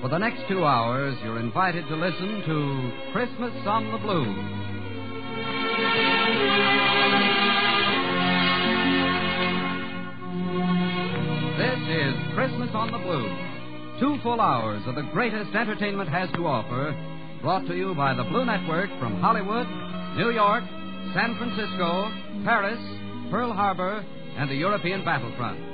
For the next 2 hours, you're invited to listen to Christmas on the Blues. This is Christmas on the Blues. 2 full hours of the greatest entertainment has to offer, brought to you by the Blue Network from Hollywood, New York, San Francisco, Paris, Pearl Harbor, and the European battlefront.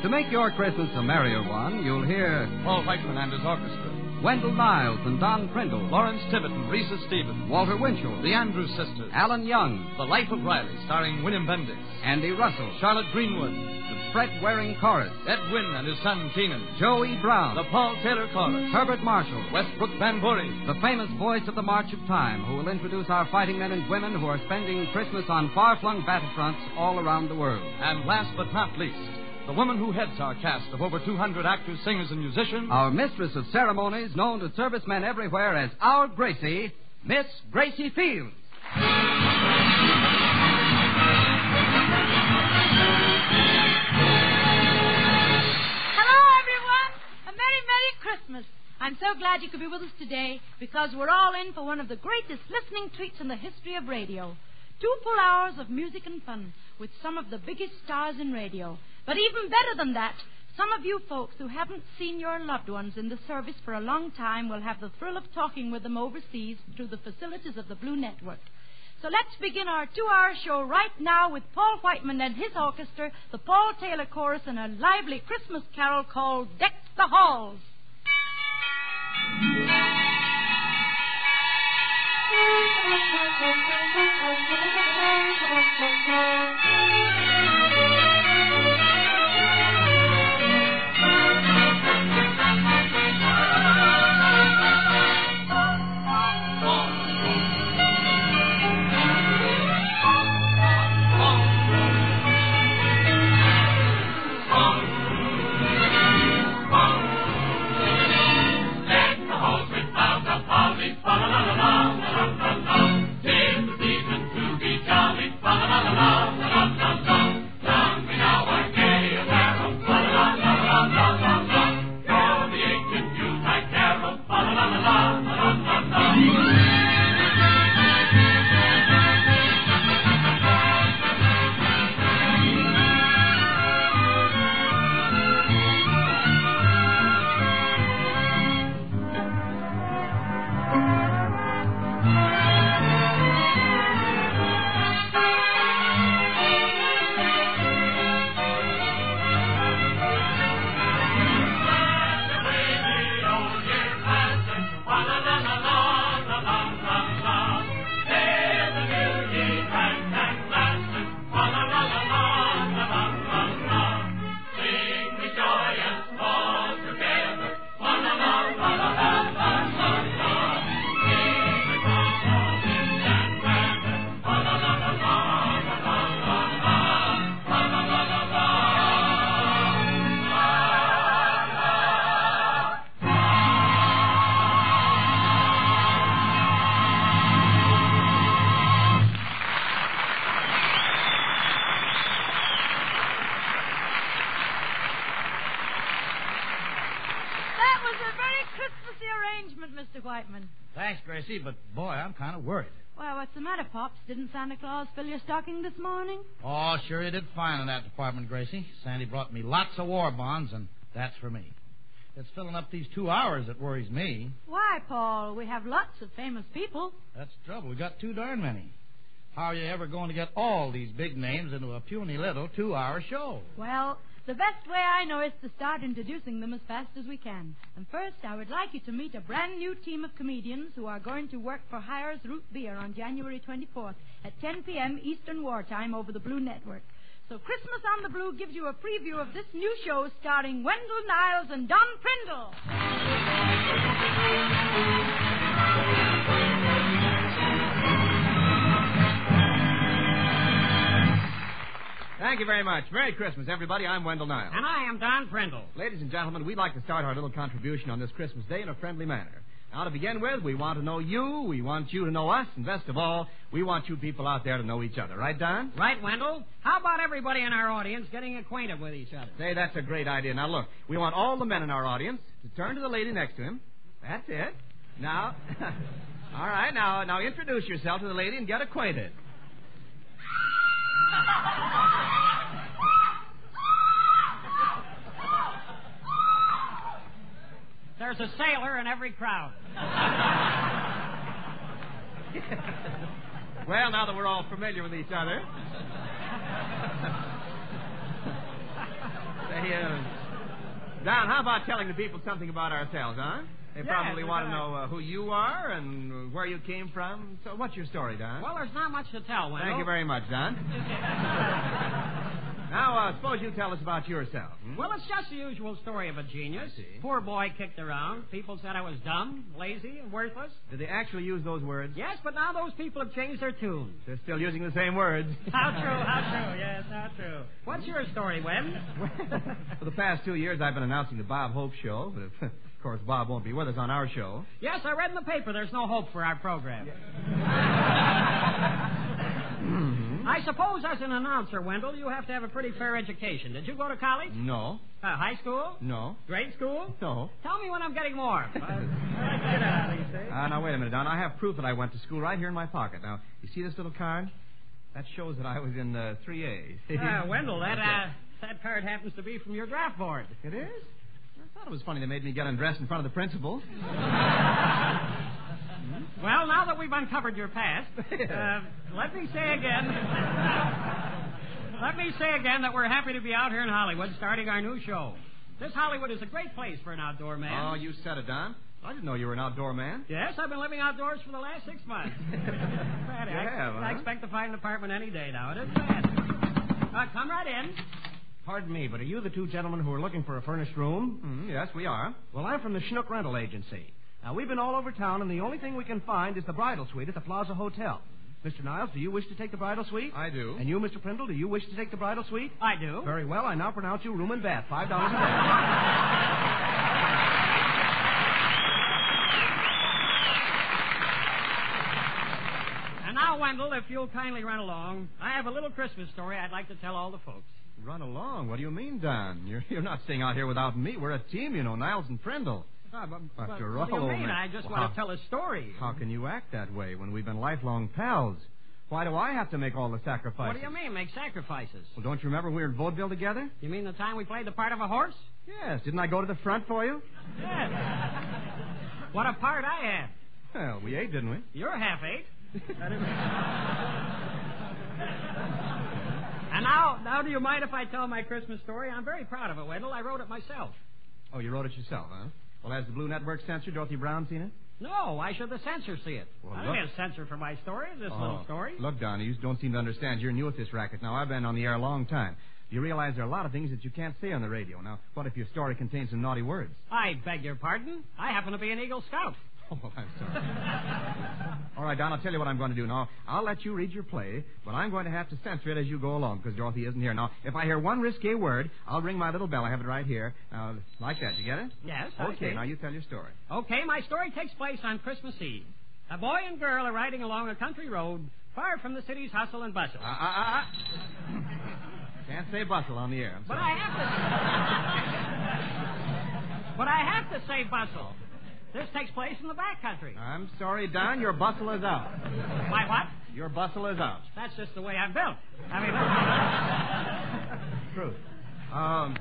To make your Christmas a merrier one, you'll hear Paul Whiteman and his orchestra, Wendell Niles and Don Prindle, Lawrence Tibbett and Risa Stevens, Walter Winchell, the Andrews Sisters, Alan Young, The Life of Riley, starring William Bendix, Andy Russell, Charlotte Greenwood, the Fred Waring Chorus, Ed Wynn and his son Keenan, Joey Brown, the Paul Taylor Chorus, Herbert Marshall, Westbrook Van Bury, the famous voice of the March of Time, who will introduce our fighting men and women who are spending Christmas on far-flung battlefronts all around the world. and last but not least, the woman who heads our cast of over 200 actors, singers, and musicians, Our mistress of ceremonies, known to servicemen everywhere as Our Gracie, Miss Gracie Fields. Hello, everyone. A Merry, Merry Christmas. I'm so glad you could be with us today because we're all in for one of the greatest listening treats in the history of radio. 2 full hours of music and fun with some of the biggest stars in radio. But even better than that, some of you folks who haven't seen your loved ones in the service for a long time will have the thrill of talking with them overseas through the facilities of the Blue Network. So let's begin our 2-hour show right now with Paul Whiteman and his orchestra, the Paul Taylor Chorus, and a lively Christmas carol called Deck the Halls. Mr. Whiteman. Thanks, Gracie, but boy, I'm kind of worried. Well, what's the matter, Pops? Didn't Santa Claus fill your stocking this morning? Oh, sure, he did fine in that department, Gracie. Sandy brought me lots of war bonds, and that's for me. It's filling up these 2 hours that worries me. Why, Paul? We have lots of famous people. That's the trouble. We got too darn many. How are you ever going to get all these big names into a puny little 2-hour show? Well, the best way I know is to start introducing them as fast as we can. And first, I would like you to meet a brand new team of comedians who are going to work for Hires Root Beer on January 24th at 10 p.m. Eastern Wartime over the Blue Network. So Christmas on the Blue gives you a preview of this new show starring Wendell Niles and Don Prindle. Thank you very much. Merry Christmas, everybody. I'm Wendell Niles. And I am Don Prindle. Ladies and gentlemen, we'd like to start our little contribution on this Christmas day in a friendly manner. Now, to begin with, we want to know you, we want you to know us, and best of all, we want you people out there to know each other. Right, Don? Right, Wendell. How about everybody in our audience getting acquainted with each other? Say, that's a great idea. Now, look, we want all the men in our audience to turn to the lady next to him. That's it. Now, all right, now introduce yourself to the lady and get acquainted. There's a sailor in every crowd. Well, now that we're all familiar with each other. Say, Don, how about telling the people something about ourselves, huh? They probably want to know who you are and where you came from. So what's your story, Don? Well, there's not much to tell, Wendell. Thank you very much, Don. Now, suppose you tell us about yourself. Well, it's just the usual story of a genius. I see. Poor boy kicked around. People said I was dumb, lazy, and worthless. Did they actually use those words? Yes, but now those people have changed their tune. They're still using the same words. How true. Yes, how true. What's your story, Webb? For the past 2 years, I've been announcing the Bob Hope Show, but of course, Bob won't be with us on our show. Yes, I read in the paper there's no hope for our program. I suppose as an announcer, Wendell, you have to have a pretty fair education. Did you go to college? No. High school? No. Grade school? No. Tell me when I'm getting more. Now, wait a minute, Don. I have proof that I went to school right here in my pocket. Now, you see this little card? That shows that I was in 3A. Wendell, that card happens to be from your draft board. It is? I thought it was funny they made me get undressed in front of the principal. Well, now that we've uncovered your past, let me say again that we're happy to be out here in Hollywood starting our new show. This Hollywood is a great place for an outdoor man. Oh, you said it, Don. I didn't know you were an outdoor man. Yes, I've been living outdoors for the last 6 months. I expect to find an apartment any day now. It isn't bad. Come right in. Pardon me, but are you the two gentlemen who are looking for a furnished room? Yes, we are. Well, I'm from the Schnook Rental Agency. Now, we've been all over town, and the only thing we can find is the bridal suite at the Plaza Hotel. Mr. Niles, do you wish to take the bridal suite? I do. And you, Mr. Prindle, do you wish to take the bridal suite? I do. Very well. I now pronounce you room and bath. $5 a day. And now, Wendell, if you'll kindly run along, I have a little Christmas story I'd like to tell all the folks. Run along? What do you mean, Don? You're not staying out here without me. We're a team, you know, Niles and Prindle. After What do you all, mean? man. I just want to tell a story. How can you act that way when we've been lifelong pals? Why do I have to make all the sacrifices? What do you mean, make sacrifices? Well, don't you remember we were in vaudeville together? You mean the time we played the part of a horse? Yes. Didn't I go to the front for you? Yes. What a part I had. Well, we ate, didn't we? You're half ate. And now, do you mind if I tell my Christmas story? I'm very proud of it, Wendell. I wrote it myself. Oh, you wrote it yourself, huh? Well, has the Blue Network censor, Dorothy Brown, seen it? No, why should the censor see it? Well, I don't need a censor for my story, little story. Look, Donnie, you don't seem to understand. You're new at this racket. Now, I've been on the air a long time. You realize there are a lot of things that you can't say on the radio. Now, what if your story contains some naughty words? I beg your pardon. I happen to be an Eagle Scout. Oh, I'm sorry. All right, Don, I'll tell you what I'm going to do. Now, I'll let you read your play, but I'm going to have to censor it as you go along because Dorothy isn't here. Now, if I hear one risque word, I'll ring my little bell. I have it right here. Now, like that. You get it? Yes, Okay, now you tell your story. Okay, my story takes place on Christmas Eve. A boy and girl are riding along a country road far from the city's hustle and bustle. Can't say bustle on the air. I'm But sorry. I have to say bustle. This takes place in the back country. I'm sorry, Don. Your bustle is out. My what? Your bustle is out. That's just the way I'm built. Truth.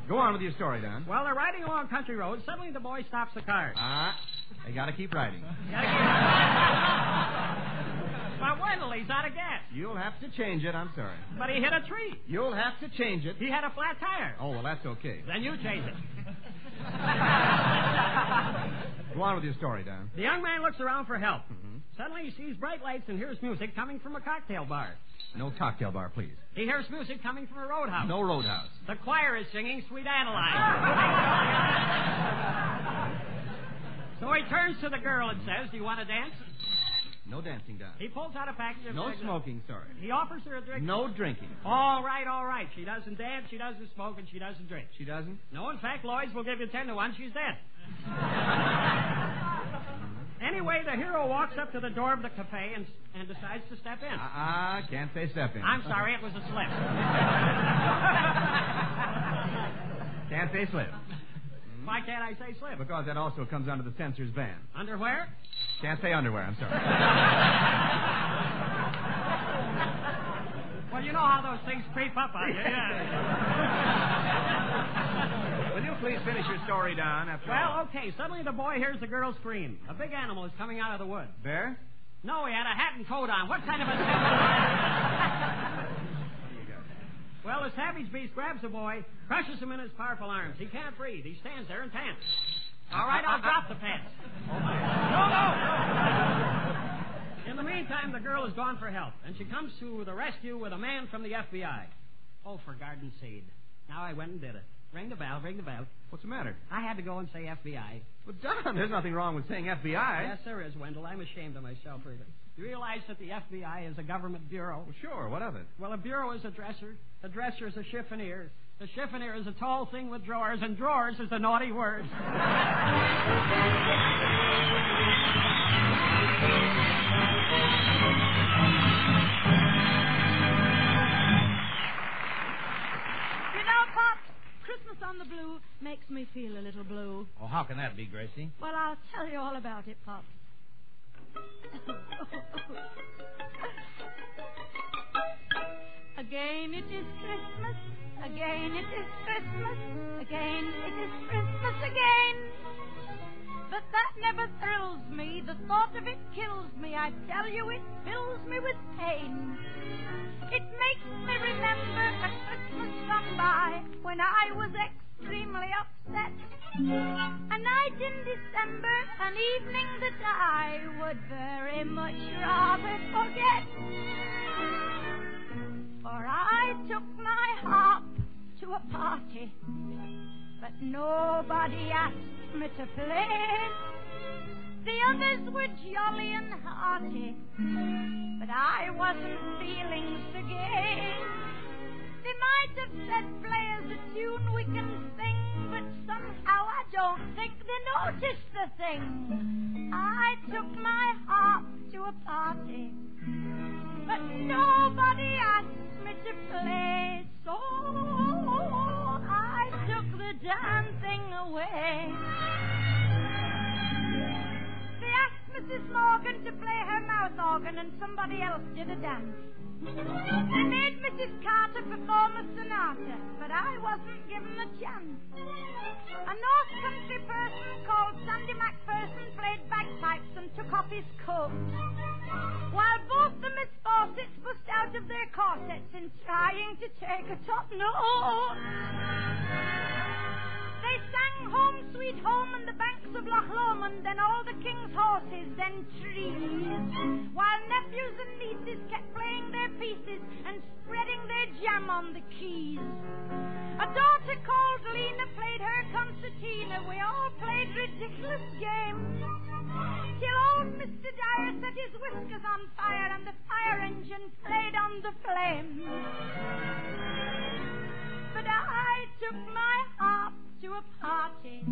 Go on with your story, Don. Well, they're riding along country road. Suddenly the boy stops the car. They got to keep riding. But Wendell, he's out of gas. You'll have to change it. I'm sorry. But he hit a tree. You'll have to change it. He had a flat tire. Oh, well, that's okay. Then you change it. Go on with your story, Don. The young man looks around for help. Suddenly he sees bright lights and hears music coming from a cocktail bar. No cocktail bar, please. He hears music coming from a roadhouse. No roadhouse. The choir is singing Sweet Adeline. So he turns to the girl and says, "Do you want to dance?" No dancing, Don. He pulls out a package of No cigarettes. smoking, sorry. He offers her a drink. No drinking. All right. She doesn't dance, she doesn't smoke, and she doesn't drink. She doesn't? No, in fact, Lloyd's will give you 10 to 1. She's dead. Anyway, the hero walks up to the door of the cafe and decides to step in. Can't say step in. I'm sorry, it was a slip. Can't say slip. Why can't I say slip? Because that also comes under the censor's ban. Underwear? Can't say underwear, I'm sorry. Well, you know how those things creep up on you. Will you please finish your story, Don? Well, okay. Suddenly the boy hears the girl scream. A big animal is coming out of the woods. Bear? No, he had a hat and coat on. What kind of a... Well, the savage beast grabs the boy, crushes him in his powerful arms. He can't breathe. He stands there and pants. All right, I'll drop the pants. No. In the meantime, the girl has gone for help, and she comes to the rescue with a man from the FBI. Oh, for garden seed. Now I went and did it. Ring the bell, ring the bell. What's the matter? I had to go and say FBI. But, Don, there's nothing wrong with saying FBI. Yes, there is, Wendell. I'm ashamed of myself, really. You realize that the FBI is a government bureau? Well, sure. What of it? Well, a bureau is a dresser. A dresser is a chiffonier. A chiffonier is a tall thing with drawers, and drawers is a naughty word. You know, Pop, Christmas on the Blue makes me feel a little blue. Oh, how can that be, Gracie? Well, I'll tell you all about it, Pop. Again it is Christmas, again it is Christmas, again it is Christmas again. But that never thrills me, the thought of it kills me, I tell you it fills me with pain. It makes me remember a Christmas gone by when I was extremely upset. A night in December, an evening that I would very much rather forget. For I took my harp to a party, but nobody asked me to play. The others were jolly and hearty, but I wasn't feeling so gay. They might have said, play us a tune we can sing, but somehow I don't think they noticed the thing. I took my harp to a party, but nobody asked me to play, so I took the damn thing away. They asked Mrs. Morgan to play her mouth organ, and somebody else did a dance. They made Mrs. Carter perform a sonata, but I wasn't given a chance. A North Country person called Sandy MacPherson played bagpipes and took off his coat, while both the Miss Fawcett's bust out of their corsets in trying to take a top note. They sang Home Sweet Home and the banks of Loch Lomond, then all the king's horses, then trees, while nephews and nieces kept playing their pieces and spreading their jam on the keys. A daughter called Lena played her concertina. We all played ridiculous games, till old Mr. Dyer set his whiskers on fire and the fire engine played on the flames. But I took my harp to a party,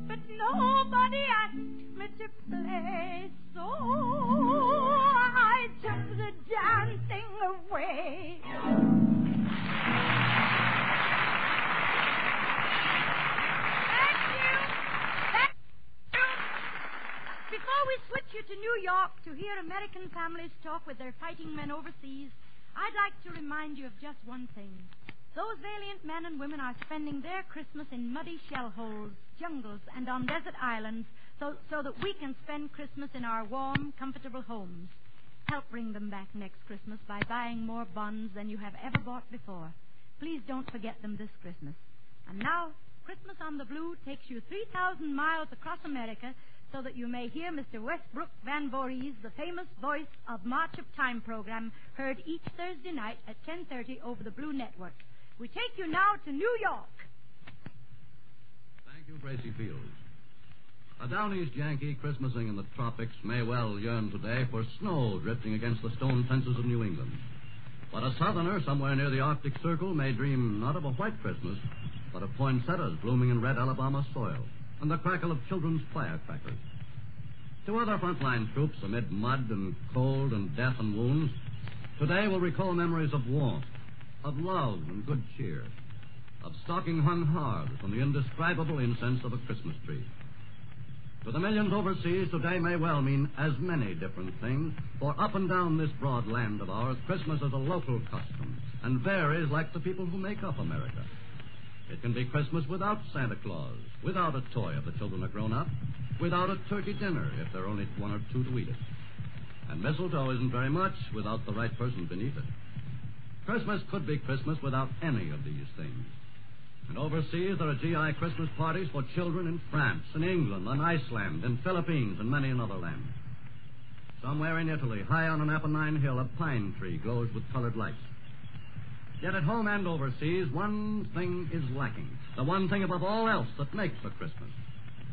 but nobody asked me to play, so I took the damn thing away. Thank you. Before we switch you to New York to hear American families talk with their fighting men overseas, I'd like to remind you of just one thing. Those valiant men and women are spending their Christmas in muddy shell holes, jungles, and on desert islands so that we can spend Christmas in our warm, comfortable homes. Help bring them back next Christmas by buying more bonds than you have ever bought before. Please don't forget them this Christmas. And now, Christmas on the Blue takes you 3,000 miles across America so that you may hear Mr. Westbrook Van Voorhees, the famous voice of March of Time program, heard each Thursday night at 10:30 over the Blue Network. We take you now to New York. Thank you, Gracie Fields. A down-east Yankee Christmasing in the tropics may well yearn today for snow drifting against the stone fences of New England. But a southerner somewhere near the Arctic Circle may dream not of a white Christmas, but of poinsettias blooming in red Alabama soil and the crackle of children's firecrackers. To other frontline troops amid mud and cold and death and wounds, today will recall memories of warmth, of love and good cheer, of stocking-hung hearths and the indescribable incense of a Christmas tree. To the millions overseas, today may well mean as many different things, for up and down this broad land of ours, Christmas is a local custom and varies like the people who make up America. It can be Christmas without Santa Claus, without a toy if the children are grown up, without a turkey dinner if there are only one or two to eat it. And mistletoe isn't very much without the right person beneath it. Christmas could be Christmas without any of these things. And overseas, there are GI Christmas parties for children in France, in England, in Iceland, in Philippines, and many another land. Somewhere in Italy, high on an Apennine hill, a pine tree glows with colored lights. Yet at home and overseas, one thing is lacking. The one thing above all else that makes for Christmas.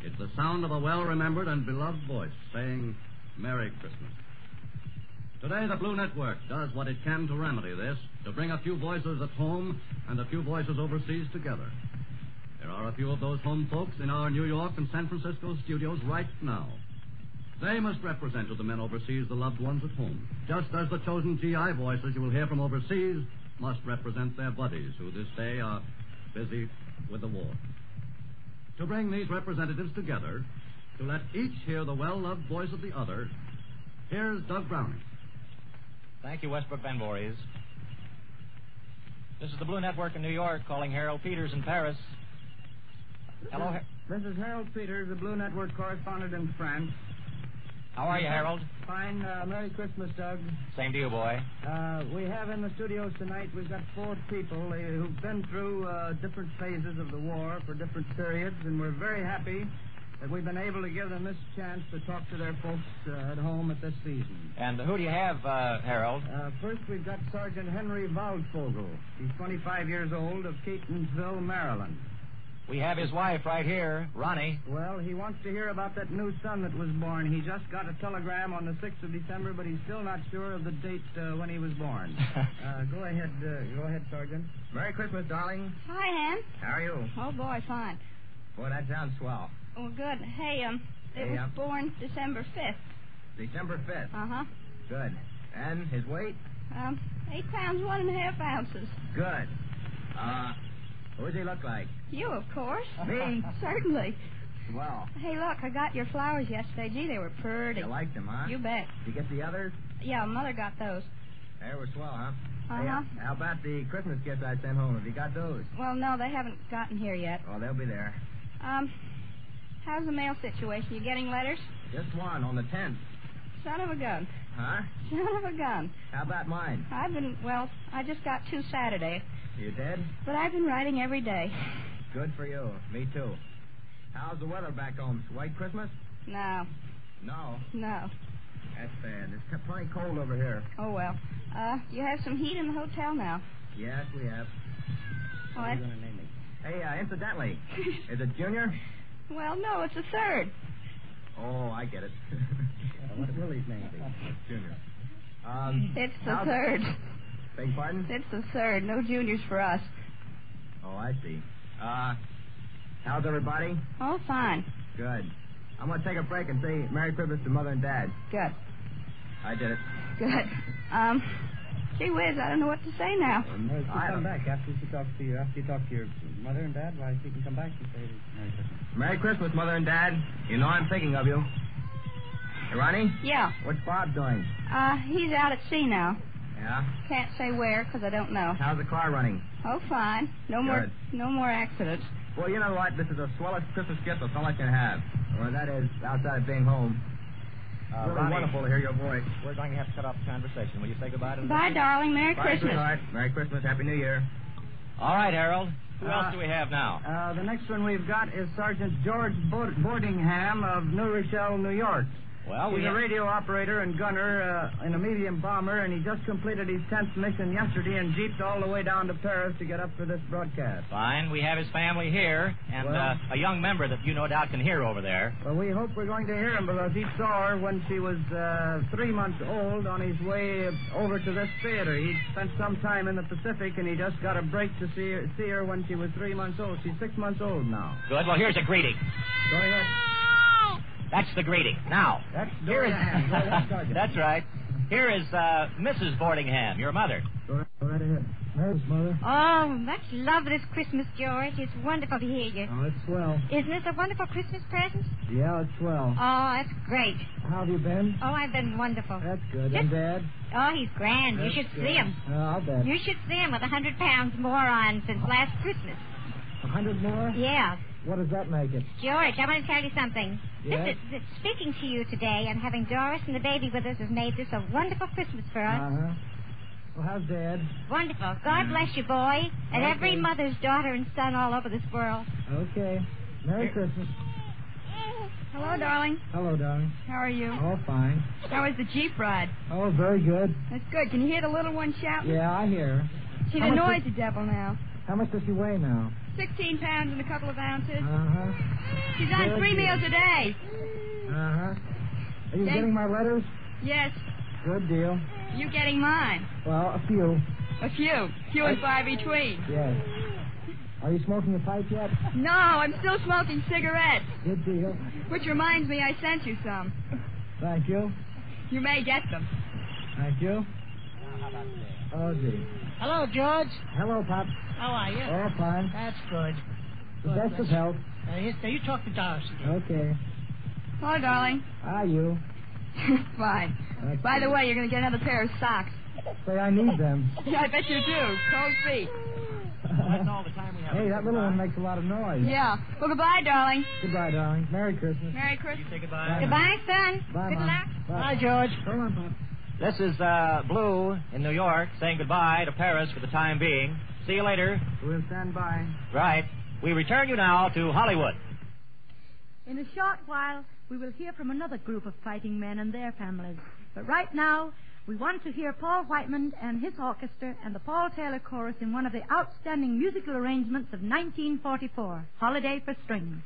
It's the sound of a well-remembered and beloved voice saying, Merry Christmas. Today, the Blue Network does what it can to remedy this, to bring a few voices at home and a few voices overseas together. There are a few of those home folks in our New York and San Francisco studios right now. They must represent to the men overseas the loved ones at home, just as the chosen GI voices you will hear from overseas must represent their buddies who this day are busy with the war. To bring these representatives together, to let each hear the well-loved voice of the other, here's Doug Browning. Thank you, Westbrook Van Voorhees. This is the Blue Network in New York calling Harold Peters in Paris. Hello, This is Harold Peters, the Blue Network correspondent in France. How are you, Harold? Fine. Merry Christmas, Doug. Same to you, boy. We have in the studios tonight, we've got 4 people who've been through different phases of the war for different periods, and we're very happy that we've been able to give them this chance to talk to their folks at home at this season. And who do you have, Harold? First, we've got Sergeant Henry Waldvogel. He's 25 years old, of Catonsville, Maryland. We have his wife right here, Ronnie. Well, he wants to hear about that new son that was born. He just got a telegram on the 6th of December, but he's still not sure of the date when he was born. Go ahead, Sergeant. Merry Christmas, darling. Hi, Han. How are you? Oh, boy, fine. Boy, that sounds swell. Oh, good. Hey, it was born December 5th. December 5th? Uh-huh. Good. And his weight? 8 pounds, 1.5 ounces. Good. Who does he look like? You, of course. Me? Certainly. Well. Hey, look, I got your flowers yesterday. Gee, they were pretty. You liked them, huh? You bet. Did you get the others? Yeah, Mother got those. They were swell, huh? Uh-huh. Hey, how about the Christmas gifts I sent home? Have you got those? Well, no, they haven't gotten here yet. Oh, they'll be there. How's the mail situation? You getting letters? Just one on the 10th. Son of a gun. Huh? Son of a gun. How about mine? I just got 2 Saturday. You did? But I've been writing every day. Good for you. Me, too. How's the weather back home? White Christmas? No. No? No. That's bad. It's plenty cold over here. Oh, well. You have some heat in the hotel now. Yes, we have. What are you going to name me? Hey, incidentally, is it Junior? Well, no, it's a 3rd. Oh, I get it. What will his name be? Junior. It's the 3rd. Beg pardon? It's the 3rd. No juniors for us. Oh, I see. How's everybody? Oh, fine. Good. I'm going to take a break and say Merry Christmas to Mother and Dad. Good. I did it. Good. Gee whiz, I don't know what to say now. Come back after you talk to your mother and dad. Why, she can come back and say Merry Christmas. Merry Christmas, Mother and Dad. You know I'm thinking of you. Hey, Ronnie? Yeah. What's Bob doing? He's out at sea now. Yeah? Can't say where, because I don't know. How's the car running? Oh, fine. No more accidents. Well, you know what? This is the swellest Christmas gift that's all I can have. Or that is, outside of being home. Really Ronnie, wonderful to hear your voice. We're going to have to cut off the conversation. Will you say goodbye to the Bye, darling. Merry Bye, Christmas. sweetheart. Merry Christmas. Happy New Year. All right, Harold. Who else do we have now? The next one we've got is Sergeant George Boardingham of New Rochelle, New York. Well, He's a radio operator and gunner in a medium bomber, and he just completed his 10th mission yesterday and jeeped all the way down to Paris to get up for this broadcast. Fine. We have his family here, and a young member that you no doubt can hear over there. Well, we hope we're going to hear him because he saw her when she was 3 months old on his way over to this theater. He spent some time in the Pacific, and he just got a break to see her when she was 3 months old. She's 6 months old now. Good. Well, here's a greeting. Go ahead. That's the greeting. Now, here is... That's right. Here is Mrs. Boardingham, your mother. Go right ahead. There's Mother. Oh, much love this Christmas, George. It's wonderful to hear you. Oh, it's swell. Isn't this a wonderful Christmas present? Yeah, it's swell. Oh, that's great. How have you been? Oh, I've been wonderful. That's good. And Dad? Oh, he's grand. That's you should good. see him. Oh, I'll bet. You should see him with 100 pounds more on since last Christmas. 100 more? Yeah. What does that make it? George, I want to tell you something. Yes? Speaking to you today and having Doris and the baby with us has made this a wonderful Christmas for us. Uh-huh. Well, how's Dad? Wonderful. God bless you, boy, and Okay. every mother's daughter and son all over this world. Okay. Merry Christmas. Hello, darling. Hello, darling. How are you? Oh, fine. How was the Jeep ride? Oh, very good. That's good. Can you hear the little one shouting? Yeah, I hear her. She How much annoys the devil now. How much does she weigh now? 16 pounds and a couple of ounces. Uh-huh. She's on Good 3 deal. meals a day. Uh-huh. Are you Thank- getting my letters? Yes. Good deal. You getting mine? Well, a few. A few. Few and far between. Yes. Are you smoking a pipe yet? No, I'm still smoking cigarettes. Good deal. Which reminds me, I sent you some. Thank you. You may get them. Thank you. Oh, gee. Hello, George. Hello, Pop. How are you? Oh, fine. That's good. The best of health. You talk to Doris again. Okay. Hello, darling. Are you? Fine. That's By the good. way, you're going to get another pair of socks. Say, I need them. Yeah, I bet you do. Cold feet. That's all the time we have. Hey, that little one makes a lot of noise. Yeah. Well, goodbye, darling. Goodbye, darling. Merry Christmas. Merry Christmas. Say goodbye. Goodbye, son. Bye, Good Mom. luck. Bye, George. Come on, Pop. This is Blue in New York saying goodbye to Paris for the time being. See you later. We'll stand by. Right. We return you now to Hollywood. In a short while, we will hear from another group of fighting men and their families. But right now, we want to hear Paul Whiteman and his orchestra and the Paul Taylor Chorus in one of the outstanding musical arrangements of 1944, Holiday for Strings.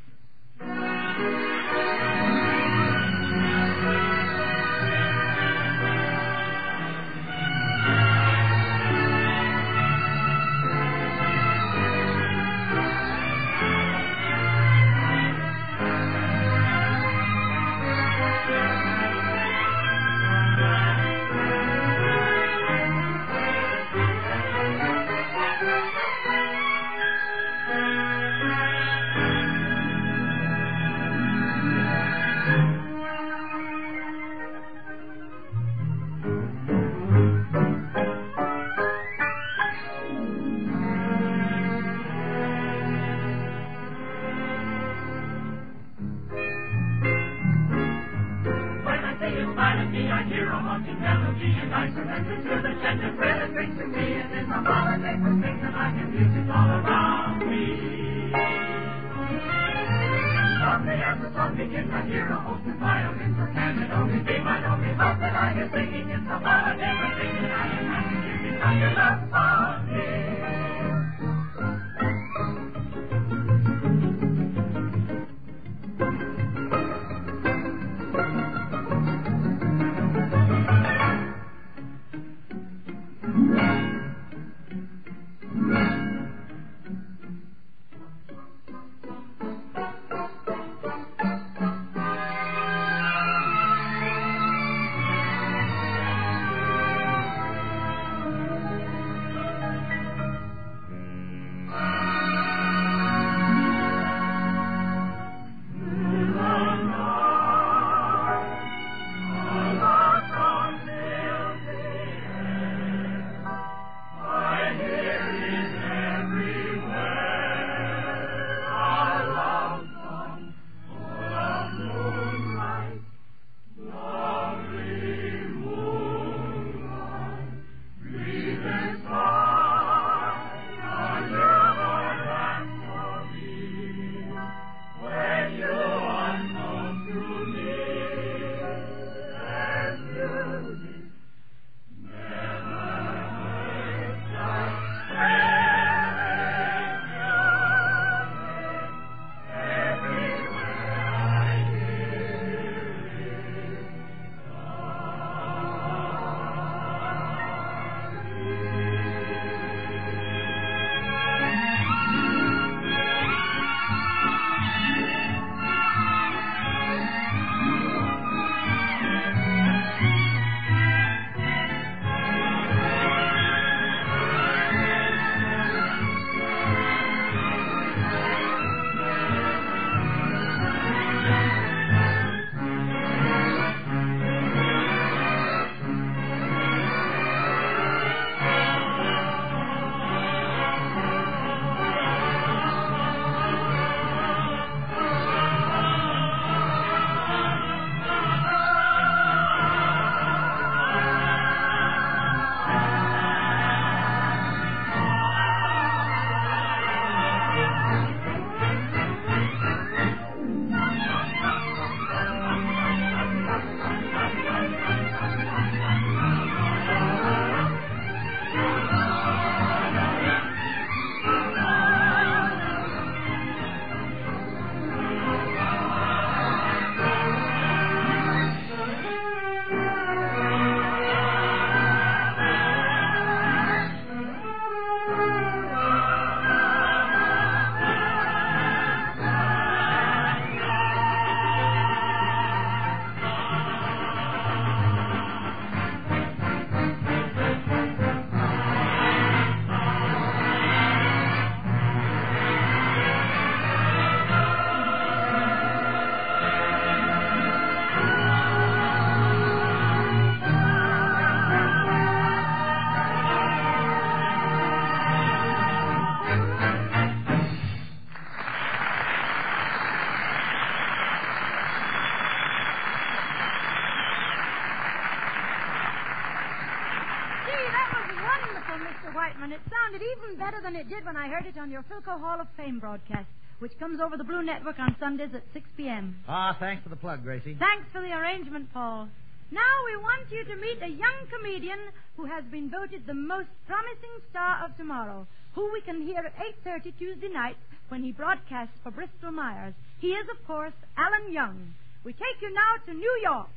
better than it did when I heard it on your Philco Hall of Fame broadcast, which comes over the Blue Network on Sundays at 6 p.m. Thanks for the plug, Gracie. Thanks for the arrangement, Paul. Now we want you to meet a young comedian who has been voted the most promising star of tomorrow, who we can hear at 8:30 Tuesday nights when he broadcasts for Bristol Myers. He is, of course, Alan Young. We take you now to New York.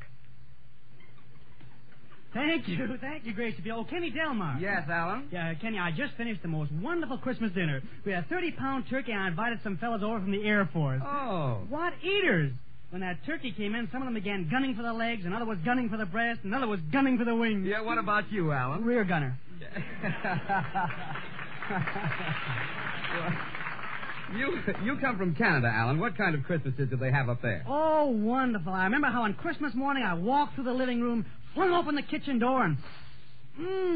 Thank you, Gracie. Oh, Kenny Delmar. Yes, Alan? Yeah, Kenny, I just finished the most wonderful Christmas dinner. We had a 30-pound turkey, and I invited some fellas over from the Air Force. Oh. What eaters! When that turkey came in, some of them began gunning for the legs, another was gunning for the breast, another was gunning for the wings. Yeah, what about you, Alan? Rear gunner. You come from Canada, Alan. What kind of Christmases do they have up there? Oh, wonderful. I remember how on Christmas morning I walked through the living room, flung open the kitchen door, and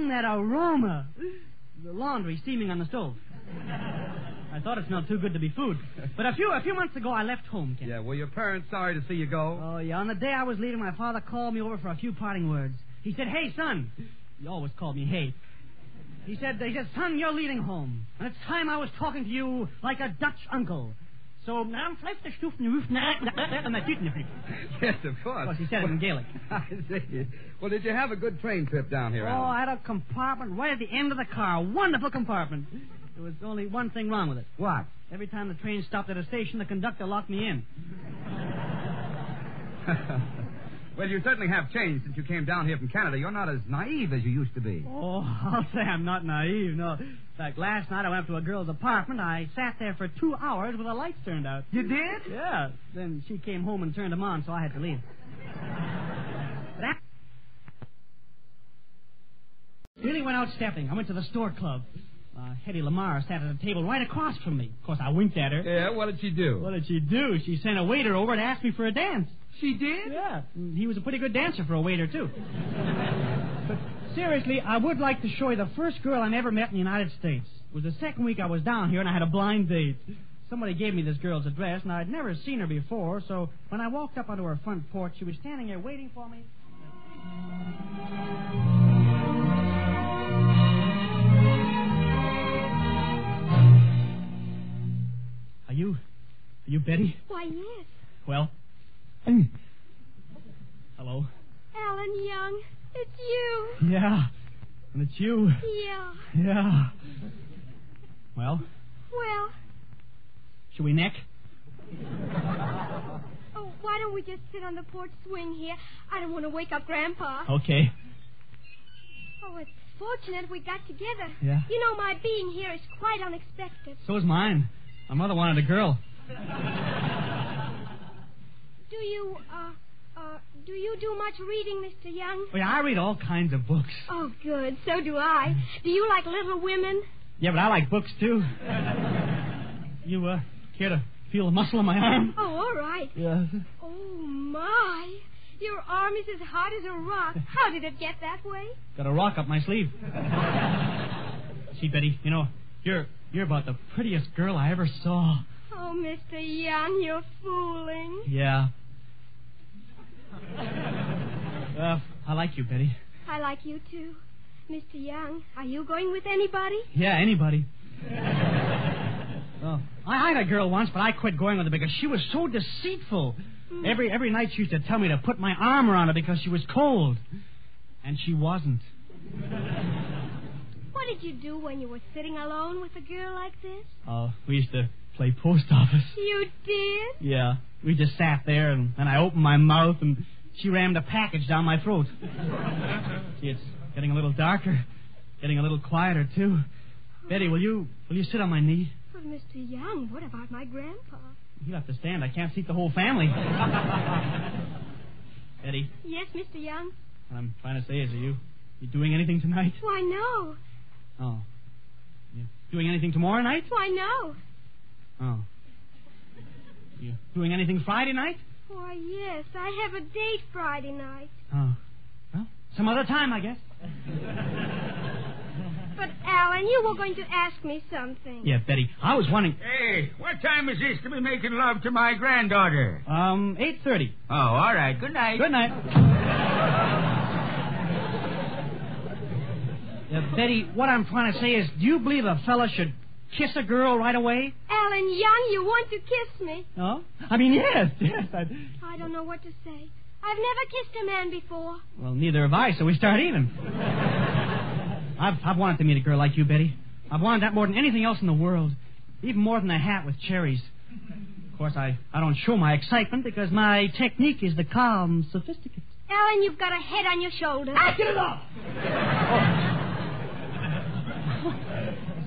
that aroma. The laundry steaming on the stove. I thought it smelled too good to be food. But a few months ago, I left home, Ken. Yeah, were your parents sorry to see you go? Oh, yeah. On the day I was leaving, my father called me over for a few parting words. He said, "Hey, son." He always called me Hey. He said, "Son, you're leaving home. And it's time I was talking to you like a Dutch uncle. So, now, Yes, of course. Of course, he said it in Gaelic. I see. Well, did you have a good train trip down here, Alan? Oh, I had a compartment right at the end of the car. A wonderful compartment. There was only one thing wrong with it. What? Every time the train stopped at a station, the conductor locked me in. Well, you certainly have changed since you came down here from Canada. You're not as naive as you used to be. Oh, I'll say I'm not naive, no. In fact, last night I went up to a girl's apartment. I sat there for 2 hours with the lights turned out. You did? Yeah. Then she came home and turned them on, so I had to leave. Really went out stepping. I went to the store club. Hetty Lamar sat at a table right across from me. Of course, I winked at her. Yeah, what did she do? What did she do? She sent a waiter over to ask me for a dance. She did? Yeah. He was a pretty good dancer for a waiter, too. But seriously, I would like to show you the first girl I ever met in the United States. It was the second week I was down here, and I had a blind date. Somebody gave me this girl's address, and I'd never seen her before, so when I walked up onto her front porch, she was standing there waiting for me. Are you Betty? Why, yes. Well? Hello? Alan Young, it's you. Yeah, and it's you. Yeah. Yeah. Well? Well? Should we neck? Oh, why don't we just sit on the porch swing here? I don't want to wake up Grandpa. Okay. Oh, it's fortunate we got together. Yeah? You know, my being here is quite unexpected. So is mine. My mother wanted a girl. Do you do much reading, Mr. Young? Oh, yeah, I read all kinds of books. Oh, good. So do I. Do you like Little Women? Yeah, but I like books, too. You, care to feel the muscle in my arm? Oh, all right. Yeah. Oh, my. Your arm is as hard as a rock. How did it get that way? Got a rock up my sleeve. See, Betty, you know, you're about the prettiest girl I ever saw. Oh, Mr. Young, you're fooling. Yeah. I like you, Betty. I like you, too. Mr. Young, are you going with anybody? Yeah, anybody. Oh, I had a girl once, but I quit going with her because she was so deceitful. Every night she used to tell me to put my arm around her because she was cold. And she wasn't. What did you do when you were sitting alone with a girl like this? We used to play post office. You did? Yeah. We just sat there, and I opened my mouth, and she rammed a package down my throat. See, it's getting a little darker, getting a little quieter, too. Betty, will you sit on my knee? But, Mr. Young, what about my grandpa? You'll have to stand. I can't seat the whole family. Betty? Yes, Mr. Young? What I'm trying to say is, are you doing anything tonight? Why, no. Oh. You doing anything tomorrow night? Why, no. Oh. You doing anything Friday night? Why, yes. I have a date Friday night. Oh. Well, some other time, I guess. But, Alan, you were going to ask me something. Yeah, Betty, I was wondering... Hey, what time is this to be making love to my granddaughter? 8:30. Oh, all right. Good night. Good night. Betty, what I'm trying to say is, do you believe a fella should kiss a girl right away? Alan Young, you want to kiss me? No? I mean, yes. I don't know what to say. I've never kissed a man before. Well, neither have I, so we start even. I've wanted to meet a girl like you, Betty. I've wanted that more than anything else in the world. Even more than a hat with cherries. Of course, I don't show my excitement because my technique is the calm, sophisticated. Alan, you've got a head on your shoulders. Ah, get it off!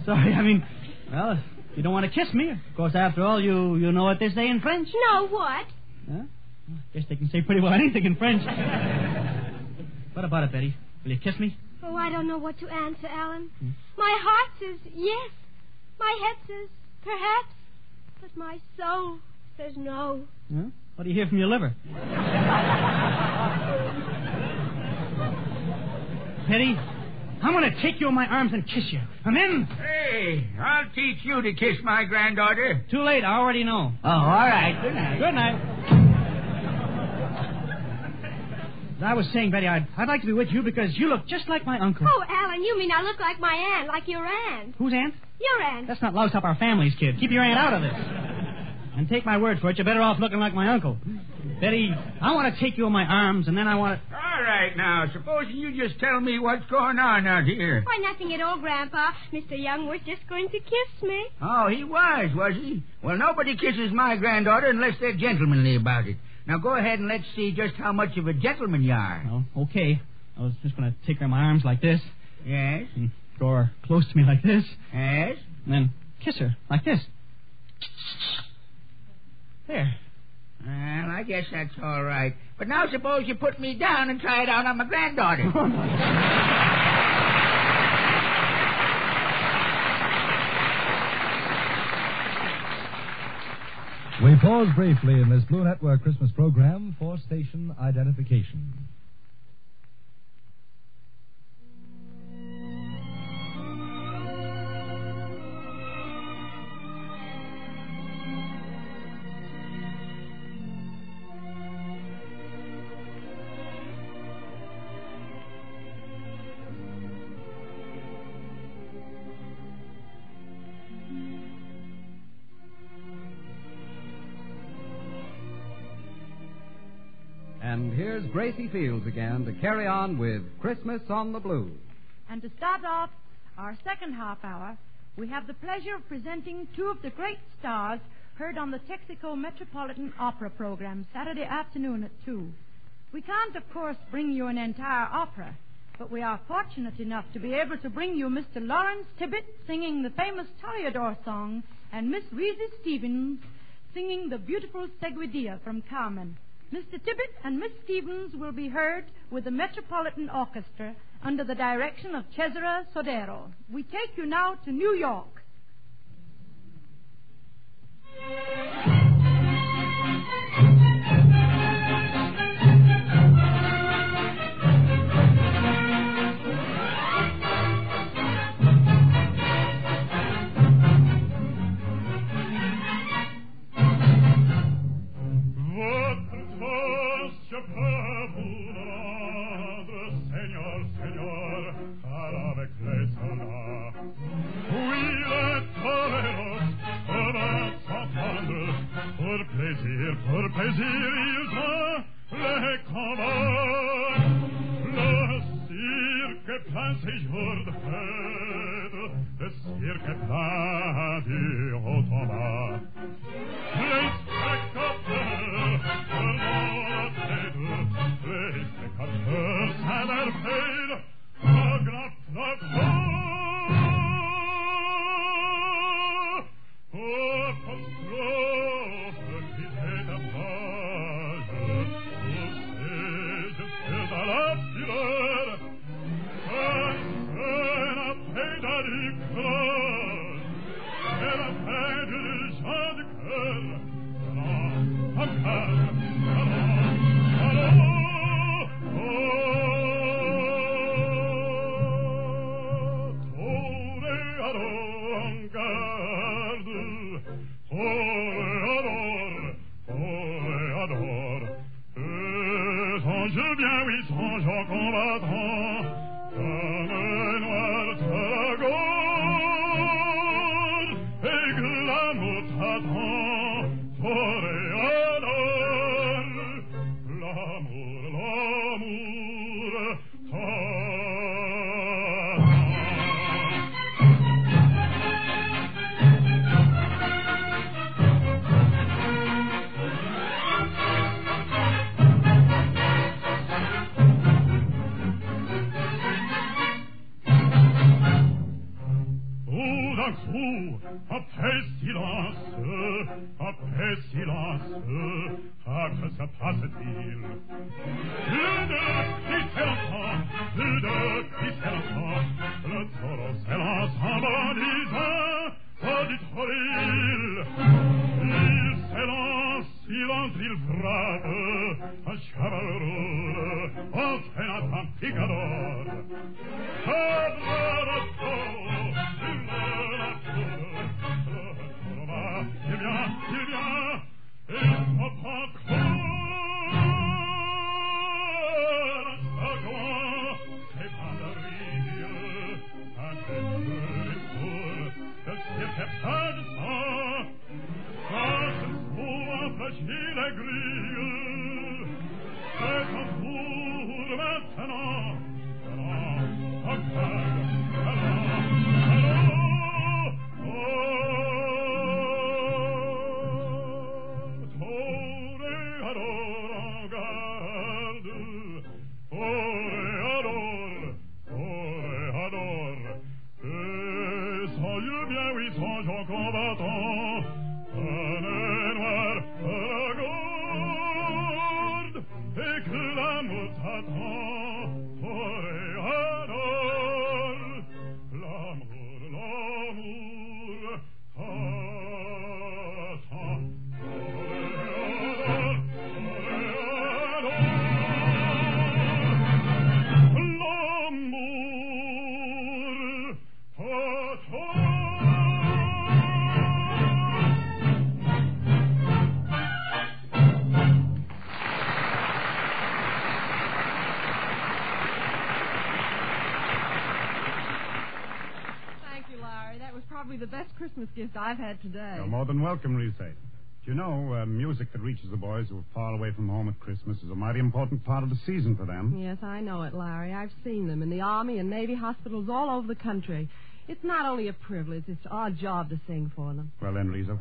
Sorry, I mean, well, if you don't want to kiss me, of course, after all, you know what they say in French? No, what? Huh? I guess they can say pretty well anything in French. What about it, Betty? Will you kiss me? Oh, I don't know what to answer, Alan. My heart says yes. My head says perhaps. But my soul says no. Huh? What do you hear from your liver? Betty, I'm going to take you in my arms and kiss you. And then... Hey, I'll teach you to kiss my granddaughter. Too late. I already know. Oh, all right. Good night. Good night. As I was saying, Betty, I'd like to be with you because you look just like my uncle. Oh, Alan, you mean I look like my aunt, like your aunt. Whose aunt? Your aunt. Let's not louse up our families, kid. Keep your aunt out of this. And take my word for it, you're better off looking like my uncle. Betty, I want to take you in my arms, and then I want to... All right, now, supposing you just tell me what's going on out here. Why, nothing at all, Grandpa. Mr. Young was just going to kiss me. Oh, he was he? Well, nobody kisses my granddaughter unless they're gentlemanly about it. Now, go ahead and let's see just how much of a gentleman you are. Oh, okay. I was just going to take her in my arms like this. Yes? And draw her close to me like this. Yes? And then kiss her like this. There. Well, I guess that's all right. But now suppose you put me down and try it out on my granddaughter. We pause briefly in this Blue Network Christmas program for station identification. And here's Gracie Fields again to carry on with Christmas on the Blues. And to start off our second half hour, we have the pleasure of presenting two of the great stars heard on the Texaco Metropolitan Opera program Saturday afternoon at 2. We can't, of course, bring you an entire opera, but we are fortunate enough to be able to bring you Mr. Lawrence Tibbett singing the famous Toreador song and Miss Reese Stevens singing the beautiful Seguidilla from Carmen. Mr. Tibbett and Miss Stevens will be heard with the Metropolitan Orchestra under the direction of Cesare Sodero. We take you now to New York. Pour plaisir, ils ont les combats. Le cirque plein ses jours de fête, le cirque plein du haut en bas. Les spectateurs tournent la tête, les spectateurs s'interpellent, un grand flacon. Je viens, oui, songe en combattant, comme noir. Satan, toreador, l'amor, après silence, ah, que se passe-t-il? Plus de cris s'élançant, le taureau s'élance en bondissant, auditoril. Il s'élance, il entre, il frappe, un chevaleureux, entraînant un picador. Cadre de taureau, sur la tour, il vient, il s'entend c'est pas de rire, un peu de cirque pas de sang, quand se trouve fragile et grille, c'est un tour maintenant, The best Christmas gift I've had today. You're more than welcome, Reese. Do you know, music that reaches the boys who are far away from home at Christmas is a mighty important part of the season for them. Yes, I know it, Larry. I've seen them in the Army and Navy hospitals all over the country. It's not only a privilege, it's our job to sing for them. Well, then, Risa,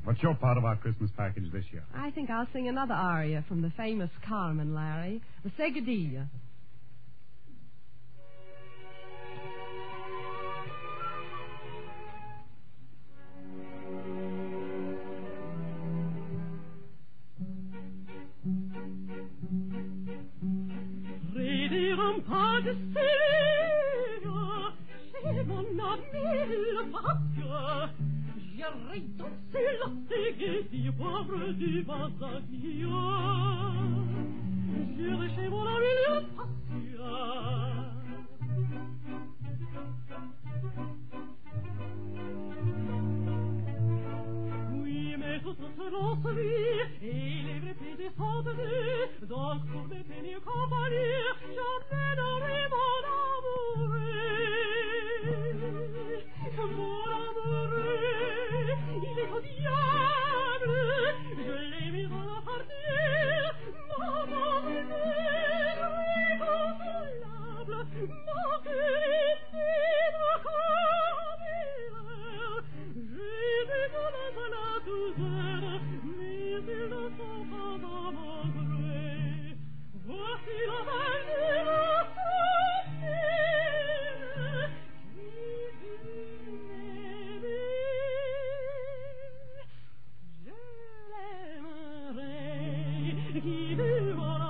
what's your part of our Christmas package this year? I think I'll sing another aria from the famous Carmen, Larry, the Seguidilla. Pas de Célia, chez mon ami le Pascal, j'irai danser la Seguidilla, pauvre du Vasaglia. J'irai chez mon ami le Pascal. Oui, mais tout se lance vite, et les vrais pieds descendent donc pour me tenir compagnie, jamais n'aurai mon amoureux, il est au diable, je l'ai mis à la partie, maman est inconsolable, ma félicité comme j'ai vu dans la douzaine, mais ils ne sont pas dans mon gré. Voici la belle qui vivra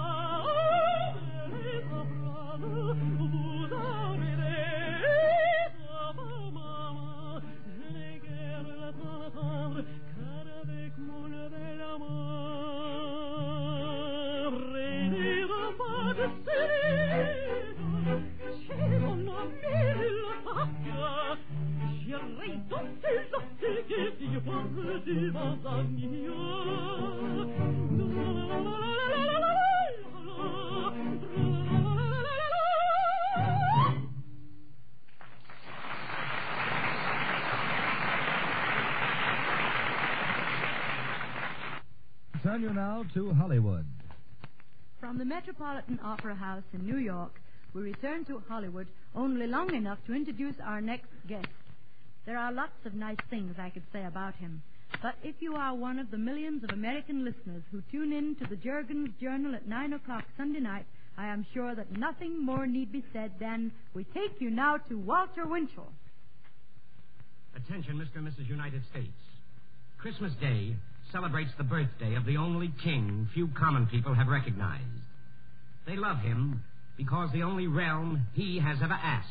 vous aurez maman, je n'ai guère l'attendre, car avec mon bel amour, rédire pas de Céline, chez mon ami le Pascal, j'irai danser la Seguidilla, pauvre du Vasaglia. turn you now to Hollywood. From the Metropolitan Opera House in New York, we return to Hollywood only long enough to introduce our next guest. There are lots of nice things I could say about him, but if you are one of the millions of American listeners who tune in to the Jurgens Journal at 9 o'clock Sunday night, I am sure that nothing more need be said than we take you now to Walter Winchell. Attention, Mr. and Mrs. United States. Christmas Day celebrates the birthday of the only king few common people have recognized. They love him because the only realm he has ever asked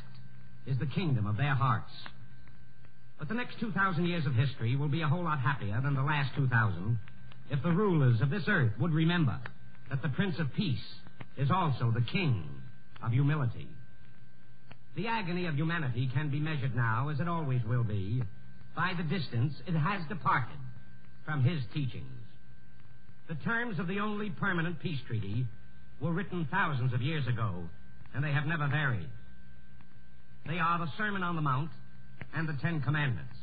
is the kingdom of their hearts. But the next 2,000 years of history will be a whole lot happier than the last 2,000 if the rulers of this earth would remember that the Prince of Peace is also the king of humility. The agony of humanity can be measured now, as it always will be, by the distance it has departed from his teachings. The terms of the only permanent peace treaty were written thousands of years ago, and they have never varied. They are the Sermon on the Mount and the Ten Commandments.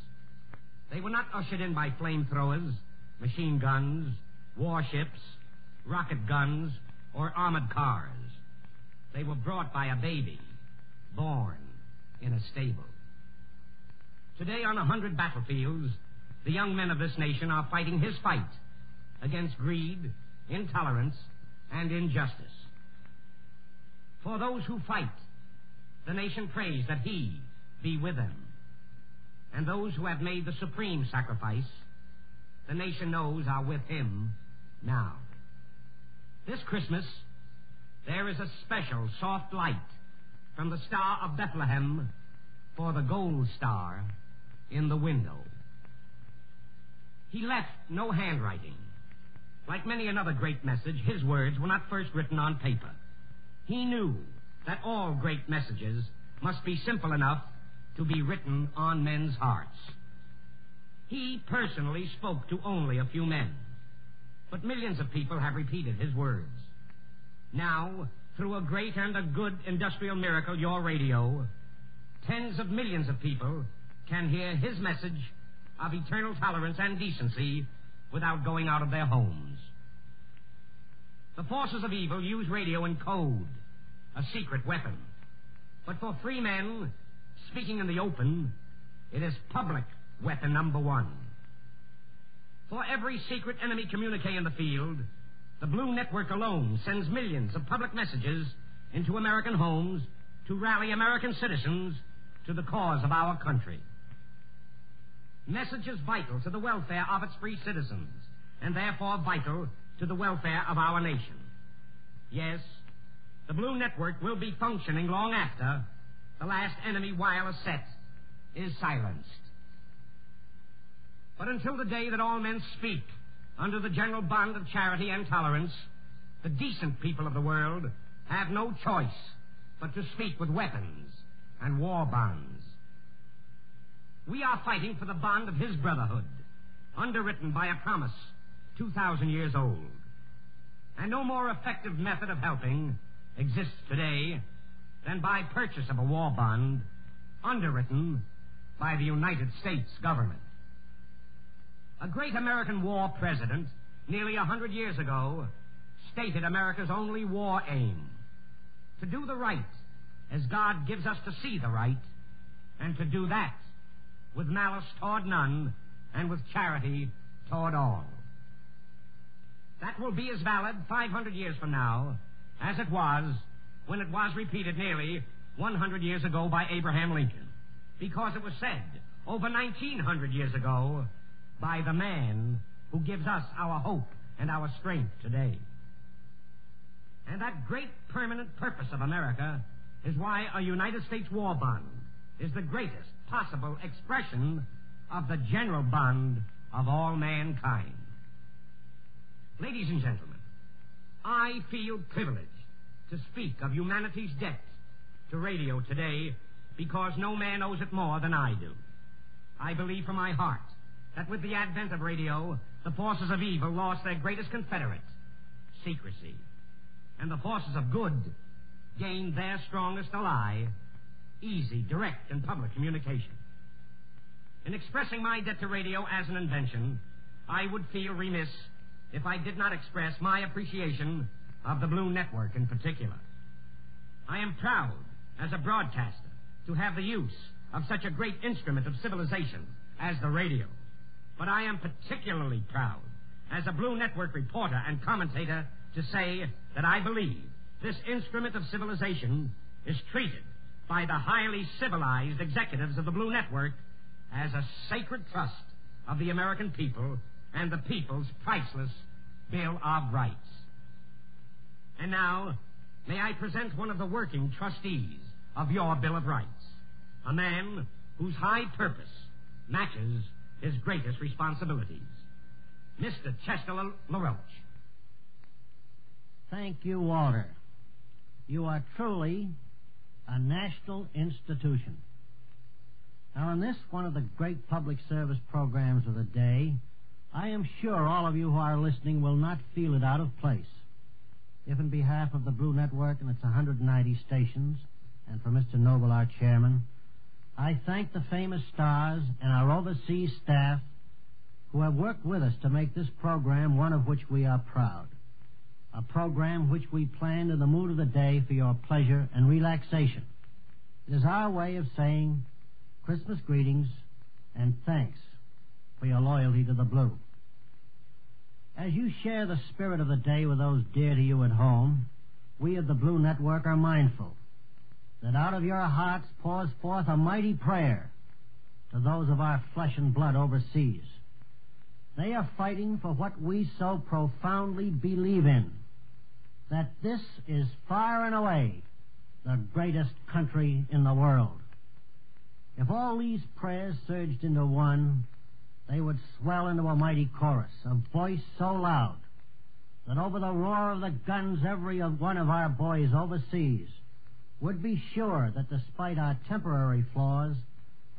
They were not ushered in by flamethrowers, machine guns, warships, rocket guns, or armored cars. They were brought by a baby, born in a stable. Today, on 100 battlefields, the young men of this nation are fighting his fight against greed, intolerance, and injustice. For those who fight, the nation prays that he be with them. And those who have made the supreme sacrifice, the nation knows are with him now. This Christmas, there is a special soft light from the Star of Bethlehem for the gold star in the window. He left no handwriting. Like many another great message, his words were not first written on paper. He knew that all great messages must be simple enough to be written on men's hearts. He personally spoke to only a few men, but millions of people have repeated his words. Now, through a great and a good industrial miracle, your radio, tens of millions of people can hear his message of eternal tolerance and decency without going out of their homes. The forces of evil use radio in code, a secret weapon. But for free men speaking in the open, it is public weapon number one. For every secret enemy communique in the field, the Blue Network alone sends millions of public messages into American homes to rally American citizens to the cause of our country. Messages vital to the welfare of its free citizens, and therefore vital to the welfare of our nation. Yes, the Blue Network will be functioning long after the last enemy wireless set is silenced. But until the day that all men speak under the general bond of charity and tolerance, the decent people of the world have no choice but to speak with weapons and war bonds. We are fighting for the bond of his brotherhood, underwritten by a promise 2,000 years old. And no more effective method of helping exists today than by purchase of a war bond underwritten by the United States government. A great American war president, nearly 100 years ago, stated America's only war aim: to do the right as God gives us to see the right, and to do that with malice toward none and with charity toward all. That will be as valid 500 years from now as it was when it was repeated nearly 100 years ago by Abraham Lincoln, because it was said over 1,900 years ago by the man who gives us our hope and our strength today. And that great permanent purpose of America is why a United States war bond is the greatest possible expression of the general bond of all mankind. Ladies and gentlemen, I feel privileged to speak of humanity's debt to radio today because no man owes it more than I do. I believe from my heart that with the advent of radio, the forces of evil lost their greatest confederate, secrecy, and the forces of good gained their strongest ally, easy, direct, and public communication. In expressing my debt to radio as an invention, I would feel remiss if I did not express my appreciation of the Blue Network in particular. I am proud, as a broadcaster, to have the use of such a great instrument of civilization as the radio. But I am particularly proud, as a Blue Network reporter and commentator, to say that I believe this instrument of civilization is treated by the highly civilized executives of the Blue Network as a sacred trust of the American people and the people's priceless Bill of Rights. And now, may I present one of the working trustees of your Bill of Rights, a man whose high purpose matches his greatest responsibilities, Mr. Chester LaRoche. Thank you, Walter. You are truly a national institution. Now, in this, one of the great public service programs of the day, I am sure all of you who are listening will not feel it out of place. If in behalf of the Blue Network and its 190 stations, and for Mr. Noble, our chairman, I thank the famous stars and our overseas staff who have worked with us to make this program one of which we are proud. A program which we planned in the mood of the day for your pleasure and relaxation. It is our way of saying Christmas greetings and thanks for your loyalty to the Blue. As you share the spirit of the day with those dear to you at home, we of the Blue Network are mindful that out of your hearts pours forth a mighty prayer to those of our flesh and blood overseas. They are fighting for what we so profoundly believe in, that this is far and away the greatest country in the world. If all these prayers surged into one, they would swell into a mighty chorus, a voice so loud that over the roar of the guns every one of our boys overseas would be sure that despite our temporary flaws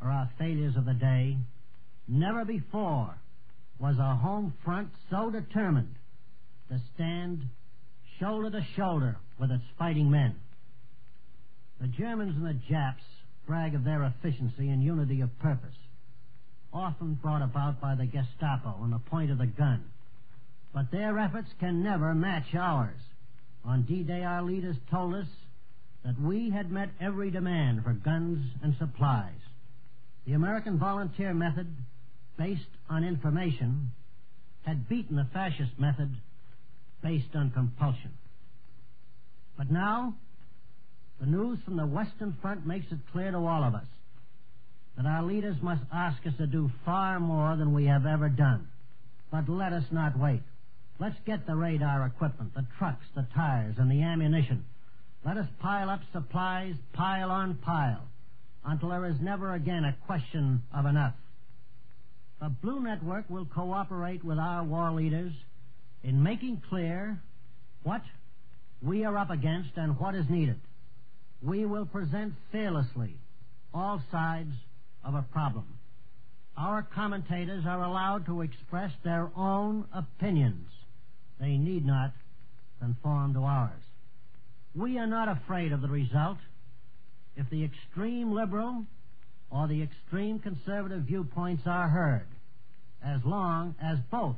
or our failures of the day, never before was a home front so determined to stand shoulder to shoulder with its fighting men. The Germans and the Japs brag of their efficiency and unity of purpose, often brought about by the Gestapo and the point of the gun. But their efforts can never match ours. On D-Day, our leaders told us that we had met every demand for guns and supplies. The American volunteer method, based on information, had beaten the fascist method based on compulsion. But now, the news from the Western Front makes it clear to all of us that our leaders must ask us to do far more than we have ever done. But let us not wait. Let's get the radar equipment, the trucks, the tires, and the ammunition. Let us pile up supplies, pile on pile, until there is never again a question of enough. The Blue Network will cooperate with our war leaders in making clear what we are up against and what is needed. We will present fearlessly all sides of a problem. Our commentators are allowed to express their own opinions. They need not conform to ours. We are not afraid of the result if the extreme liberal or the extreme conservative viewpoints are heard, as long as both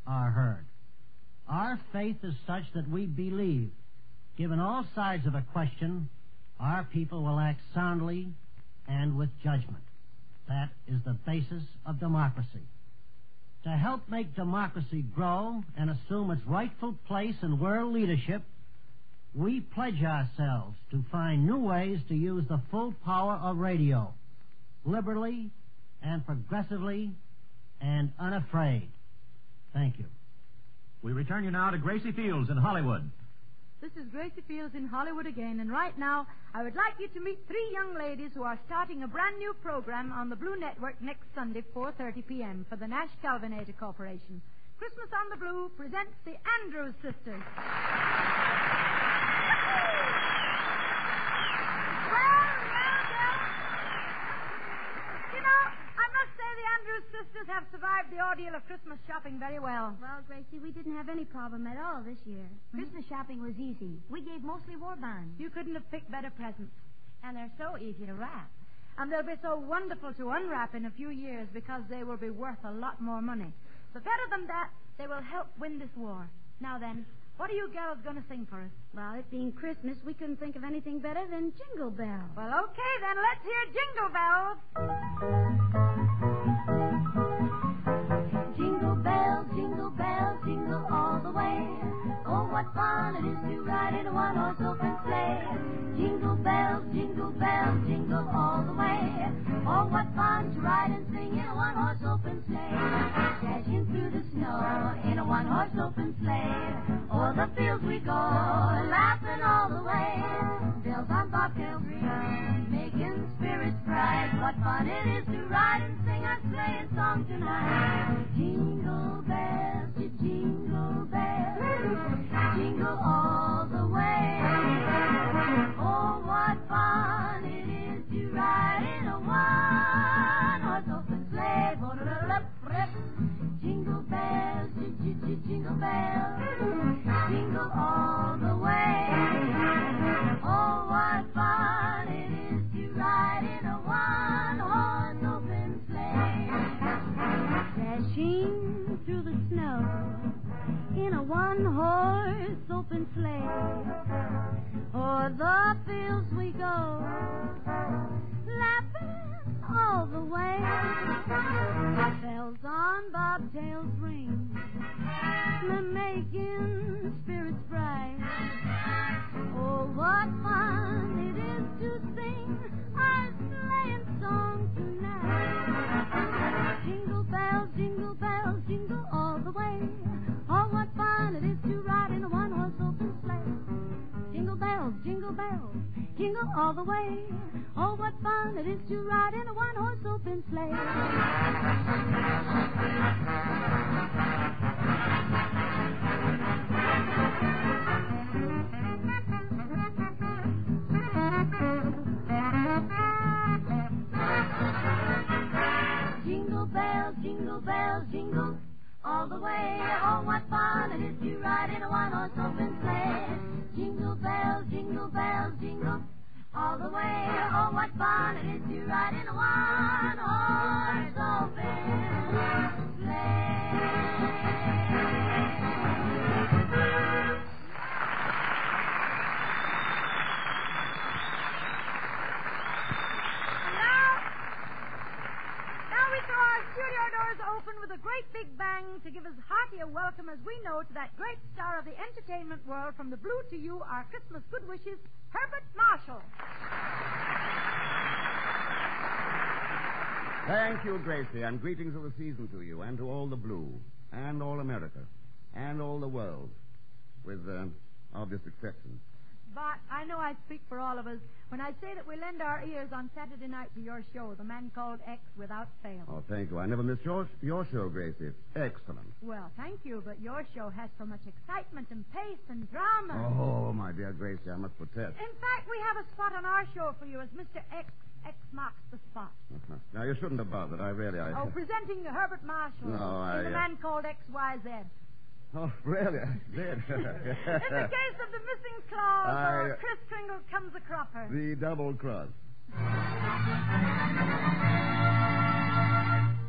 are heard. Our faith is such that we believe, given all sides of a question, our people will act soundly and with judgment. That is the basis of democracy. To help make democracy grow and assume its rightful place in world leadership, we pledge ourselves to find new ways to use the full power of radio, liberally and progressively and unafraid. Thank you. We return you now to Gracie Fields in Hollywood. This is Gracie Fields in Hollywood again, and right now I would like you to meet three young ladies who are starting a brand new program on the Blue Network next Sunday, 4:30 p.m. for the Nash Galvanator Corporation. Christmas on the Blue presents the Andrews Sisters. The Andrews sisters have survived the ordeal of Christmas shopping very well. Well, Gracie, we didn't have any problem at all this year. Christmas shopping was easy. We gave mostly war bonds. You couldn't have picked better presents. And they're so easy to wrap. And they'll be so wonderful to unwrap in a few years because they will be worth a lot more money. But better than that, They will help win this war. Now then, what are you girls going to sing for us? Well, it being Christmas, we couldn't think of anything better than Jingle Bells. Well, okay, then let's hear Jingle Bells. Jingle bells, jingle all the way. Oh, what fun it is to ride in a one-horse open sleigh. Jingle bells, jingle all the way. Oh, what fun to ride and sing in a one-horse open sleigh. Dashing through the snow in a one-horse open sleigh. O'er the fields we go, laughing all the way. Bells on bobtails ring, making spirits bright. What fun it is to ride and sing our sleighing song tonight. Jingle bells, jingle all the way. Oh, what fun it is to ride in a one-horse open sleigh. Jingle bells, jingle bells, jingle all the way. Oh, what fun it is to ride in a one-horse open sleigh. Dashing through the snow in a one-horse open sleigh. O'er the fields we go, laughing all the way. Bells on bobtails ring, making spirits bright. Oh, what fun it is to sing our sleighing song tonight. Jingle bells, jingle all the way. Oh, what fun it is to ride in a one-horse open sleigh. Jingle bells, jingle all the way. Oh, what fun it is to ride in a one-horse open sleigh. Jingle bells, jingle all the way. Oh, what fun it is to ride in a one-horse open sleigh. Jingle bells, jingle all the way. Oh, what fun it is to ride in a one-horse open sleigh. Now we throw our studio doors open with a great big bang to give as hearty a welcome as we know to that great star of the entertainment world. From the Blue to you, our Christmas good wishes, Herbert Marshall. Thank you, Gracie, and greetings of the season to you, and to all the Blue, and all America, and all the world, with obvious exceptions. But I know I speak for all of us when I say that we lend our ears on Saturday night to your show, The Man Called X, without fail. Oh, thank you. I never miss your show, Gracie. It's excellent. Well, thank you, but your show has so much excitement and pace and drama. Oh, my dear Gracie, I must protest. In fact, we have a spot on our show for you as Mr. X. X marks the spot. Uh-huh. Now, you shouldn't have bothered. Presenting Herbert Marshall in The Man Called XYZ. Oh, really? I did. In the case of the missing clause, Kris Kringle comes a cropper. The double cross.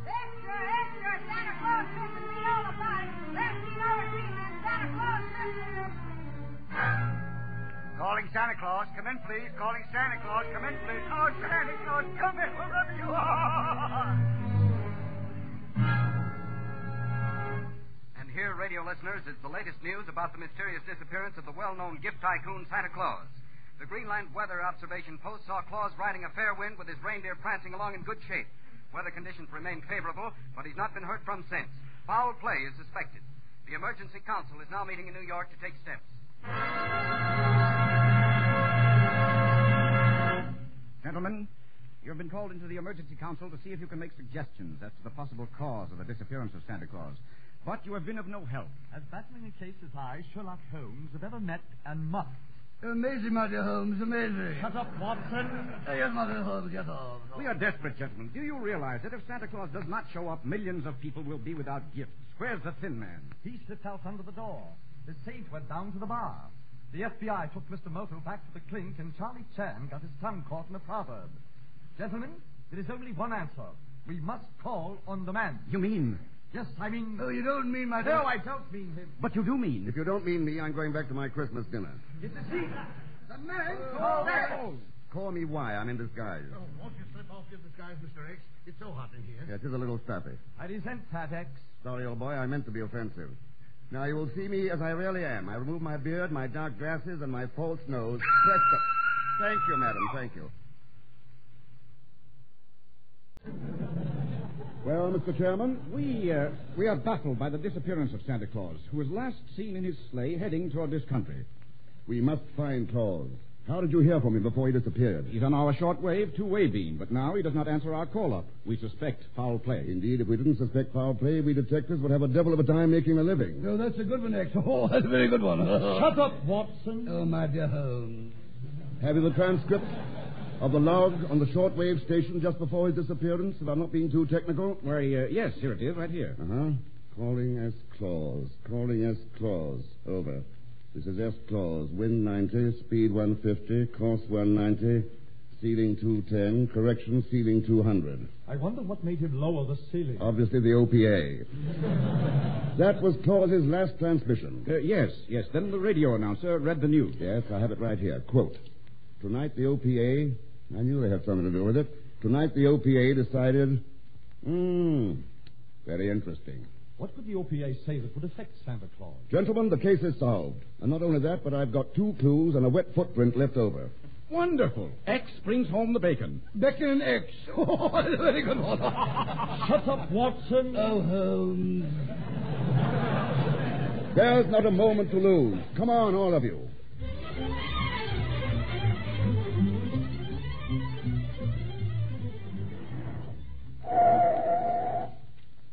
Extra, Santa Claus Christmas be all about it. Let's see our dream and Santa Claus Christmas. Calling Santa Claus. Come in, please. Calling Santa Claus. Come in, please. Oh, Santa Claus, come in wherever you are. And here, radio listeners, is the latest news about the mysterious disappearance of the well-known gift tycoon Santa Claus. The Greenland Weather Observation Post saw Claus riding a fair wind with his reindeer prancing along in good shape. Weather conditions remain favorable, but he's not been heard from since. Foul play is suspected. The Emergency Council is now meeting in New York to take steps. Gentlemen, you have been called into the Emergency Council to see if you can make suggestions as to the possible cause of the disappearance of Santa Claus. But you have been of no help. As battling a case as I, Sherlock Holmes, have ever met and must. Amazing, my dear Holmes, amazing. Shut up, Watson. Yes, my dear Holmes, get off. We are desperate, gentlemen. Do you realize that if Santa Claus does not show up, millions of people will be without gifts? Where's the Thin Man? He slipped out under the door. The sage went down to the bar. The FBI took Mr. Moto back to the clink, and Charlie Chan got his tongue caught in a proverb. Gentlemen, there is only one answer. We must call on the man. You mean Yes, I mean... Oh, you don't mean my... No, I don't mean him. But you do mean. If you don't mean me, I'm going back to my Christmas dinner. It's a secret. The man Call me why. I'm in disguise. Oh, won't you slip off your disguise, Mr. X? It's so hot in here. Yeah, it is a little stuffy. I resent that, X. Sorry, old boy, I meant to be offensive. Now, you will see me as I really am. I remove my beard, my dark glasses, and my false nose. Presto. Thank you, madam. Thank you. Well, Mr. Chairman, we are baffled by the disappearance of Santa Claus, who was last seen in his sleigh heading toward this country. We must find Claus. How did you hear from him before he disappeared? He's on our shortwave two-way beam, but now he does not answer our call-up. We suspect foul play. Indeed, if we didn't suspect foul play, we detectives would have a devil of a time making a living. Oh, that's a good one, X. Oh, that's a very good one. Shut up, Watson. Oh, my dear Holmes. Have you the transcript of the log on the shortwave station just before his disappearance, if I'm not being too technical? Why, yes, here it is, right here. Uh-huh. Calling S. Claus. Calling S. Claus. Over. This is S. Claus. Wind 90, speed 150, course 190, ceiling 210, correction, ceiling 200. I wonder what made him lower the ceiling. Obviously the OPA. That was Claus's last transmission. Yes. Then the radio announcer read the news. Yes, I have it right here. Quote, tonight the OPA, I knew they had something to do with it. Tonight the OPA decided, very interesting. What could the OPA say that would affect Santa Claus? Gentlemen, the case is solved. And not only that, but I've got 2 clues and a wet footprint left over. Wonderful. X brings home the bacon. Bacon and X. Oh, that's a very good one. Shut up, Watson. Oh, Holmes. There's not a moment to lose. Come on, all of you.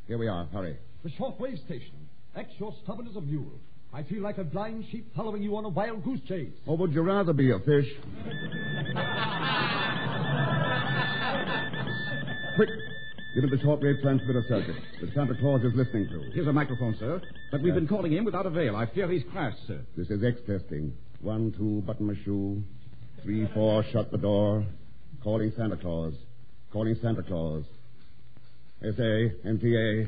Here we are. Hurry. The shortwave station. X, you're stubborn as a mule. I feel like a blind sheep following you on a wild goose chase. Or would you rather be a fish? Quick. Give me the shortwave transmitter circuit that Santa Claus is listening to. Here's a microphone, sir. But we've been calling him without avail. I fear he's crashed, sir. This is X testing. 1, 2, button my shoe. 3, 4, shut the door. Calling Santa Claus. Calling Santa Claus. S.A. N.T.A.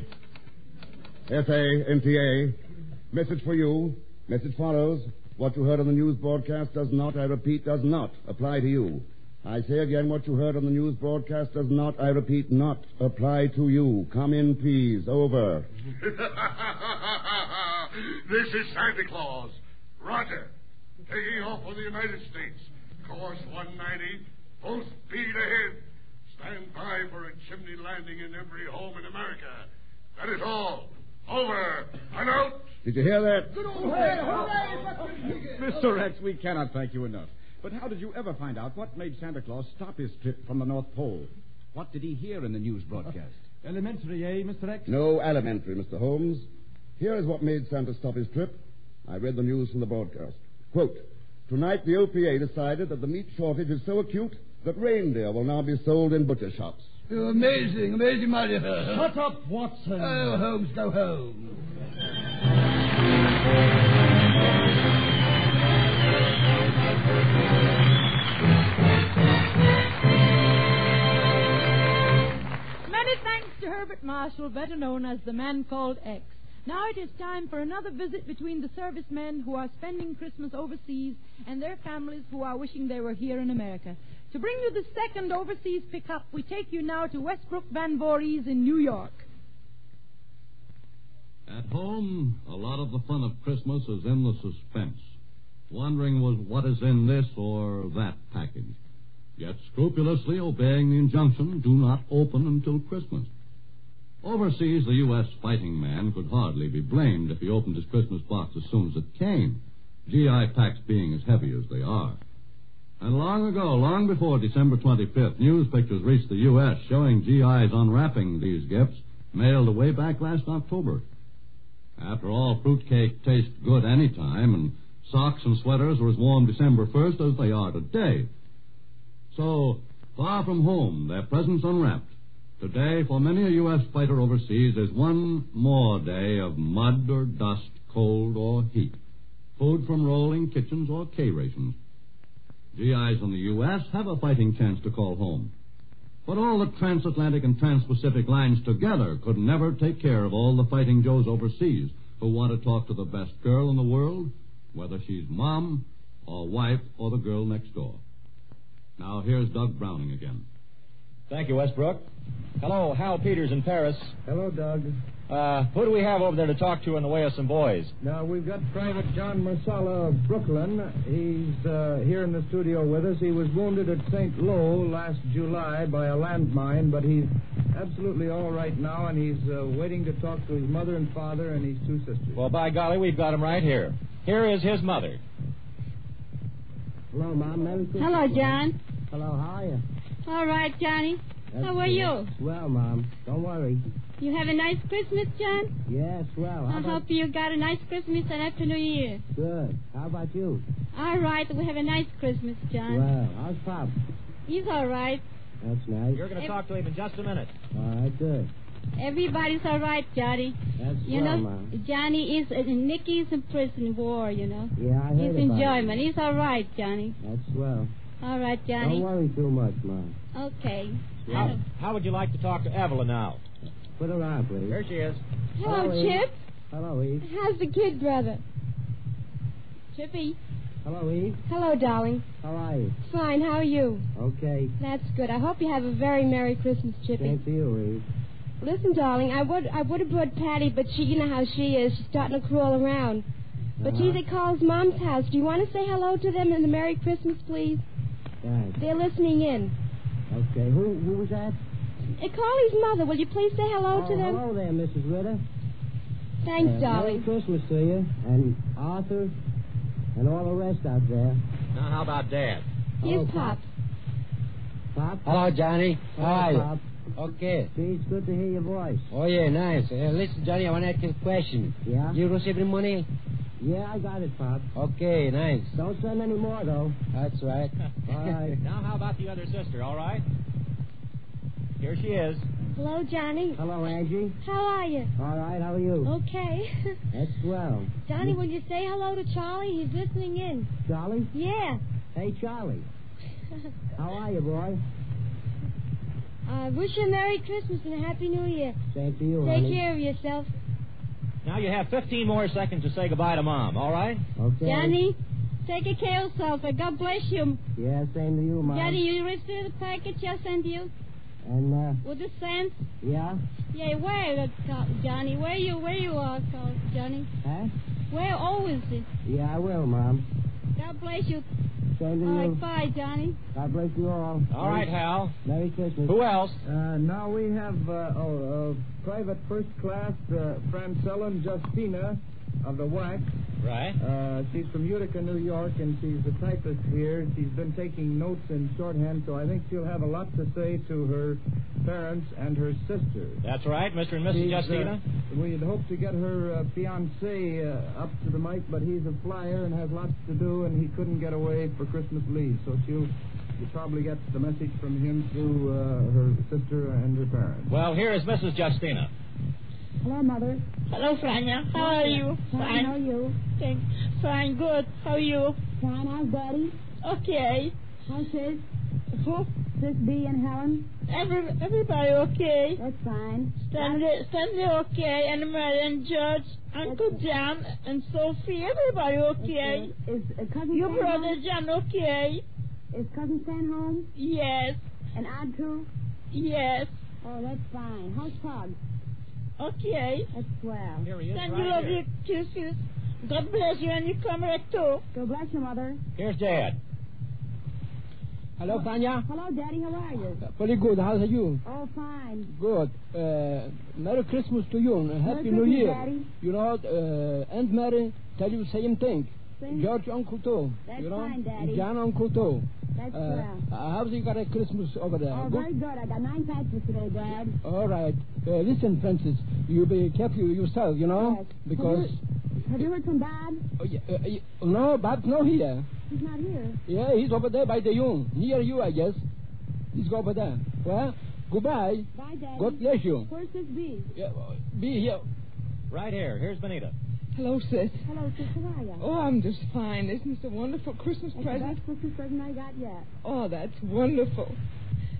S.A. N.T.A. Message for you. Message follows. What you heard on the news broadcast does not, I repeat, does not apply to you. I say again, what you heard on the news broadcast does not, I repeat, not apply to you. Come in, please. Over. This is Santa Claus. Roger. Taking off for the United States. Course 190. Full speed ahead. Stand by for a chimney landing in every home in America. That is all. Over and out. Did you hear that? Mr. X, we cannot thank you enough. But how did you ever find out what made Santa Claus stop his trip from the North Pole? What did he hear in the news broadcast? Elementary, eh, Mr. X? No elementary, Mr. Holmes. Here is what made Santa stop his trip. I read the news from the broadcast. Quote, tonight the OPA decided that the meat shortage is so acute that reindeer will now be sold in butcher shops. Oh, amazing, my dear. Shut up, Watson. Oh, Holmes, go home. Many thanks to Herbert Marshall, better known as the man called X. Now it is time for another visit between the servicemen who are spending Christmas overseas and their families who are wishing they were here in America. To bring you the second overseas pickup, we take you now to Westbrook Van Voorhees in New York. At home, a lot of the fun of Christmas is in the suspense, wondering what is in this or that package, yet scrupulously obeying the injunction, do not open until Christmas. Overseas, the U.S. fighting man could hardly be blamed if he opened his Christmas box as soon as it came, GI packs being as heavy as they are. And long ago, long before December 25th, news pictures reached the U.S. showing GIs unwrapping these gifts mailed away back last October. After all, fruitcake tastes good any time, and socks and sweaters are as warm December 1st as they are today. So, far from home, their presents unwrapped. Today, for many a U.S. fighter overseas, is one more day of mud or dust, cold or heat, food from rolling kitchens or K-rations. GIs in the U.S. have a fighting chance to call home. But all the transatlantic and transpacific lines together could never take care of all the fighting Joes overseas who want to talk to the best girl in the world, whether she's mom or wife or the girl next door. Now, here's Doug Browning again. Thank you, Westbrook. Hello, Hal Peters in Paris. Hello, Doug. Who do we have over there to talk to in the way of some boys? Now, we've got Private John Marsala of Brooklyn. He's here in the studio with us. He was wounded at St. Lo last July by a landmine, but he's absolutely all right now, and he's waiting to talk to his mother and father and his two sisters. Well, by golly, we've got him right here. Here is his mother. Hello, Mom. Merry Christmas. Hello, John. Hello, how are you? All right, Johnny. How are you? Well, Mom. Don't worry. You have a nice Christmas, John? Yes, well. I hope you got a nice Christmas and Happy New Year. Good. How about you? All right, we have a nice Christmas, John. Well, how's Pop? He's all right. That's nice. You're going to talk to him in just a minute. All right, good. Everybody's all right, Johnny. That's you well, know, Mom. Johnny is Nicky's in prison war, you know. Yeah, I heard He's about enjoyment. He's all right, Johnny. That's swell. All right, Johnny. Don't worry too much, Mom. Okay. How would you like to talk to Evelyn now? Put her on, please. Here she is. Hello, Eve. Chip. Hello, Eve. How's the kid, brother? Chippy. Hello, Eve. Hello, darling. How are you? Fine. How are you? Okay. That's good. I hope you have a very Merry Christmas, Chippy. Same to you, Eve. Listen, darling, I would have brought Patty, but you know how she is. She's starting to crawl around. But she's at Carl's mom's house. Do you want to say hello to them and a Merry Christmas, please? Thanks. They're listening in. Okay. Who was that? Carly's mother. Will you please say hello to them? Hello there, Mrs. Ritter. Thanks, Merry darling. Christmas to you, and Arthur, and all the rest out there. Now, how about Dad? Here's Pop. Pop? Hello, Johnny. How are you? Pop. Okay. See, it's good to hear your voice. Oh, yeah, nice. Listen, Johnny, I want to ask you a question. Yeah? You receive any money? Yeah, I got it, Pop. Okay, nice. Don't send any more, though. That's right. All right. Now, how about the other sister, all right? Here she is. Hello, Johnny. Hello, Angie. How are you? All right, how are you? Okay. That's swell. Johnny, will you say hello to Charlie? He's listening in. Charlie? Yeah. Hey, Charlie. How are you, boy? Wish you a Merry Christmas and a Happy New Year. Same to you, Take honey. care of yourself. Now you have 15 more seconds to say goodbye to Mom, all right? Okay. Johnny, take care of yourself. God bless you. Yeah, same to you, Mom. Johnny, you receive the package I sent you? And, With the cents? yeah? Yeah, where, Johnny? Where you are, Johnny? Huh? Where always is? Yeah, I will, Mom. God bless you. Same to All you. right, bye, Johnny. God bless you all. All right, Hal. Merry Christmas. Who else? Now we have Private First Class Francella Justina of the WAC. Right. She's from Utica, New York, and she's the typist here. She's been taking notes in shorthand, so I think she'll have a lot to say to her parents and her sister. That's right, Mr. and Mrs. Justina. We'd hoped to get her fiancé up to the mic, but he's a flyer and has lots to do, and he couldn't get away for Christmas leave, so you'll probably get the message from him through her sister and her parents. Well, here is Mrs. Justina. Hello, Mother. Hello, Franya. How are you? Fine, how are you? Thanks. Fine, good. How are you? Fine, how's Daddy? Okay. How's Sis? Who? Sis B and Helen? Everybody okay? That's fine. Stanley okay, and Mary and George, Uncle John and Sophie, everybody okay? Is Cousin Your Stan brother home? John okay? Is Cousin Stan home? Yes. And Aunt too? Yes. Oh, that's fine. How's Pug? Okay. That's swell. Here he is, Send right you love here. you kisses. God bless you and you come back too. God bless you, Mother. Here's Dad. Hello, Fanya. Hello, Daddy. How are you? Pretty good. How are you? Oh, fine. Good. Merry Christmas to you and Happy Merry New Christmas, Year. Daddy. You know, Aunt Mary tell you same thing. Same? George Uncle too. That's you know? fine, Daddy. John Uncle too. That's swell. How's you got a Christmas over there? Oh, very good. I got 9 packages today, Dad. All right. Listen, Francis, you be careful yourself, you know, Yes. because Have you heard from Bob? no, Bob's not here. He's not here. Yeah, he's over there by the Yun, near you, I guess. He's over there. Well, goodbye. Bye, Daddy. God bless you. Where's Sis B? Yeah, be here. Right here. Here's Benita. Hello, sis. Hello, Sis. How are you? Oh, I'm just fine. Isn't this a wonderful Christmas That's present? the best Christmas present I got yet. Oh, that's wonderful.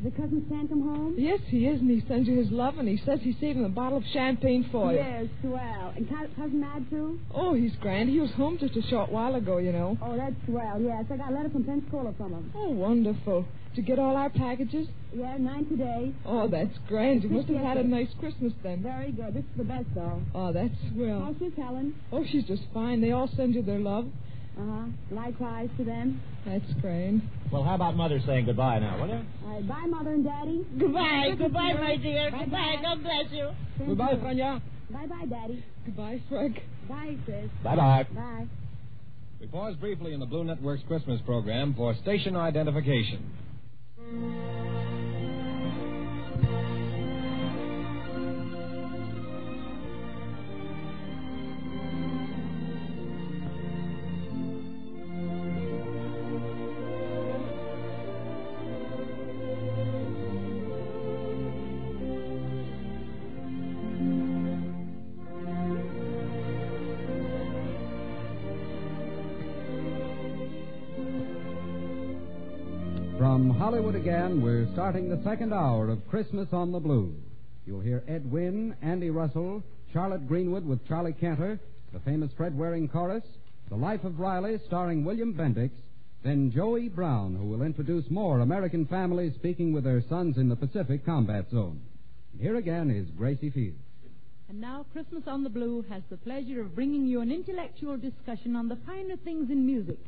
Did Cousin Stan come home? Yes, he is, and he sends you his love, and he says he's saving a bottle of champagne for you. Yes, swell. And Cousin Mad, too? Oh, he's grand. He was home just a short while ago, you know. Oh, that's swell, yes. I got a letter from Pensacola from him. Oh, wonderful. Did you get all our packages? Yeah, 9 today. Oh, that's grand. You must have had a nice Christmas then. Very good. This is the best, though. Oh, that's swell. How's Miss Helen? Oh, she's just fine. They all send you their love. Uh-huh. Likewise to them. That's grand. Well, how about Mother saying goodbye now, will you? All right, bye, Mother and Daddy. Goodbye. Good Goodbye, to see my you. dear. Bye-bye. Goodbye. God bless you. Goodbye, Franya. Bye-bye, Daddy. Goodbye, Frank. Bye, Chris. Bye-bye. Bye. We pause briefly in the Blue Network's Christmas program for station identification. From Hollywood again, we're starting the second hour of Christmas on the Blues. You'll hear Ed Wynn, Andy Russell, Charlotte Greenwood with Charlie Cantor, the famous Fred Waring chorus, The Life of Riley starring William Bendix, then Joey Brown, who will introduce more American families speaking with their sons in the Pacific Combat Zone. And here again is Gracie Fields. And now Christmas on the Blue has the pleasure of bringing you an intellectual discussion on the finer things in music.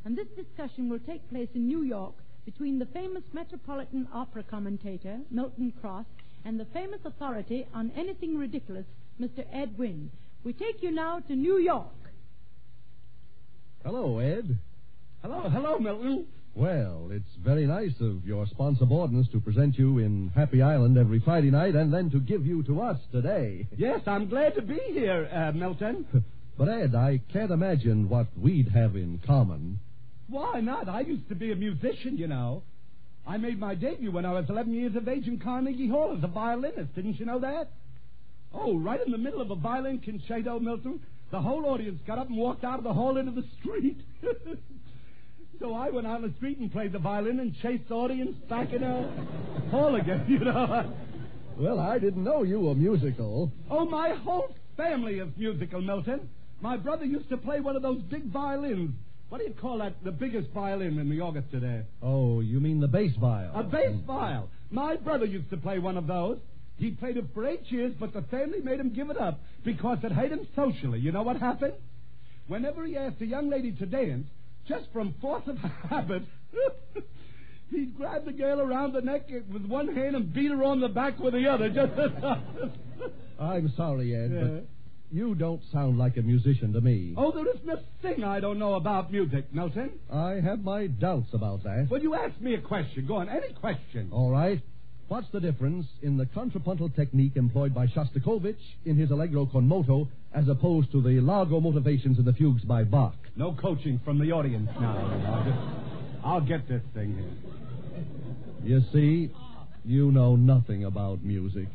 And this discussion will take place in New York between the famous Metropolitan Opera commentator, Milton Cross, and the famous authority on anything ridiculous, Mr. Ed Wynn. We take you now to New York. Hello, Ed. Hello, Milton. Well, it's very nice of your sponsor Borden's to present you in Happy Island every Friday night and then to give you to us today. Yes, I'm glad to be here, Milton. But, Ed, I can't imagine what we'd have in common. Why not? I used to be a musician, you know. I made my debut when I was 11 years of age in Carnegie Hall as a violinist. Didn't you know that? Oh, right in the middle of a violin concerto, Milton, the whole audience got up and walked out of the hall into the street. So I went out on the street and played the violin and chased the audience back in the hall again, you know. Well, I didn't know you were musical. Oh, my whole family is musical, Milton. My brother used to play one of those big violins. What do you call that, the biggest violin in the orchestra there? Oh, you mean the bass viol. A bass viol. My brother used to play one of those. He played it for 8 years, but the family made him give it up because it hurt him socially. You know what happened? Whenever he asked a young lady to dance, just from force of habit, he'd grab the girl around the neck with one hand and beat her on the back with the other. I'm sorry, Ed, but you don't sound like a musician to me. Oh, there isn't a thing I don't know about music, Milton. I have my doubts about that. Well, you ask me a question. Go on, any question. All right. What's the difference in the contrapuntal technique employed by Shostakovich in his Allegro con moto as opposed to the largo motivations in the fugues by Bach? No coaching from the audience now. I'll get this thing here. You see, you know nothing about music.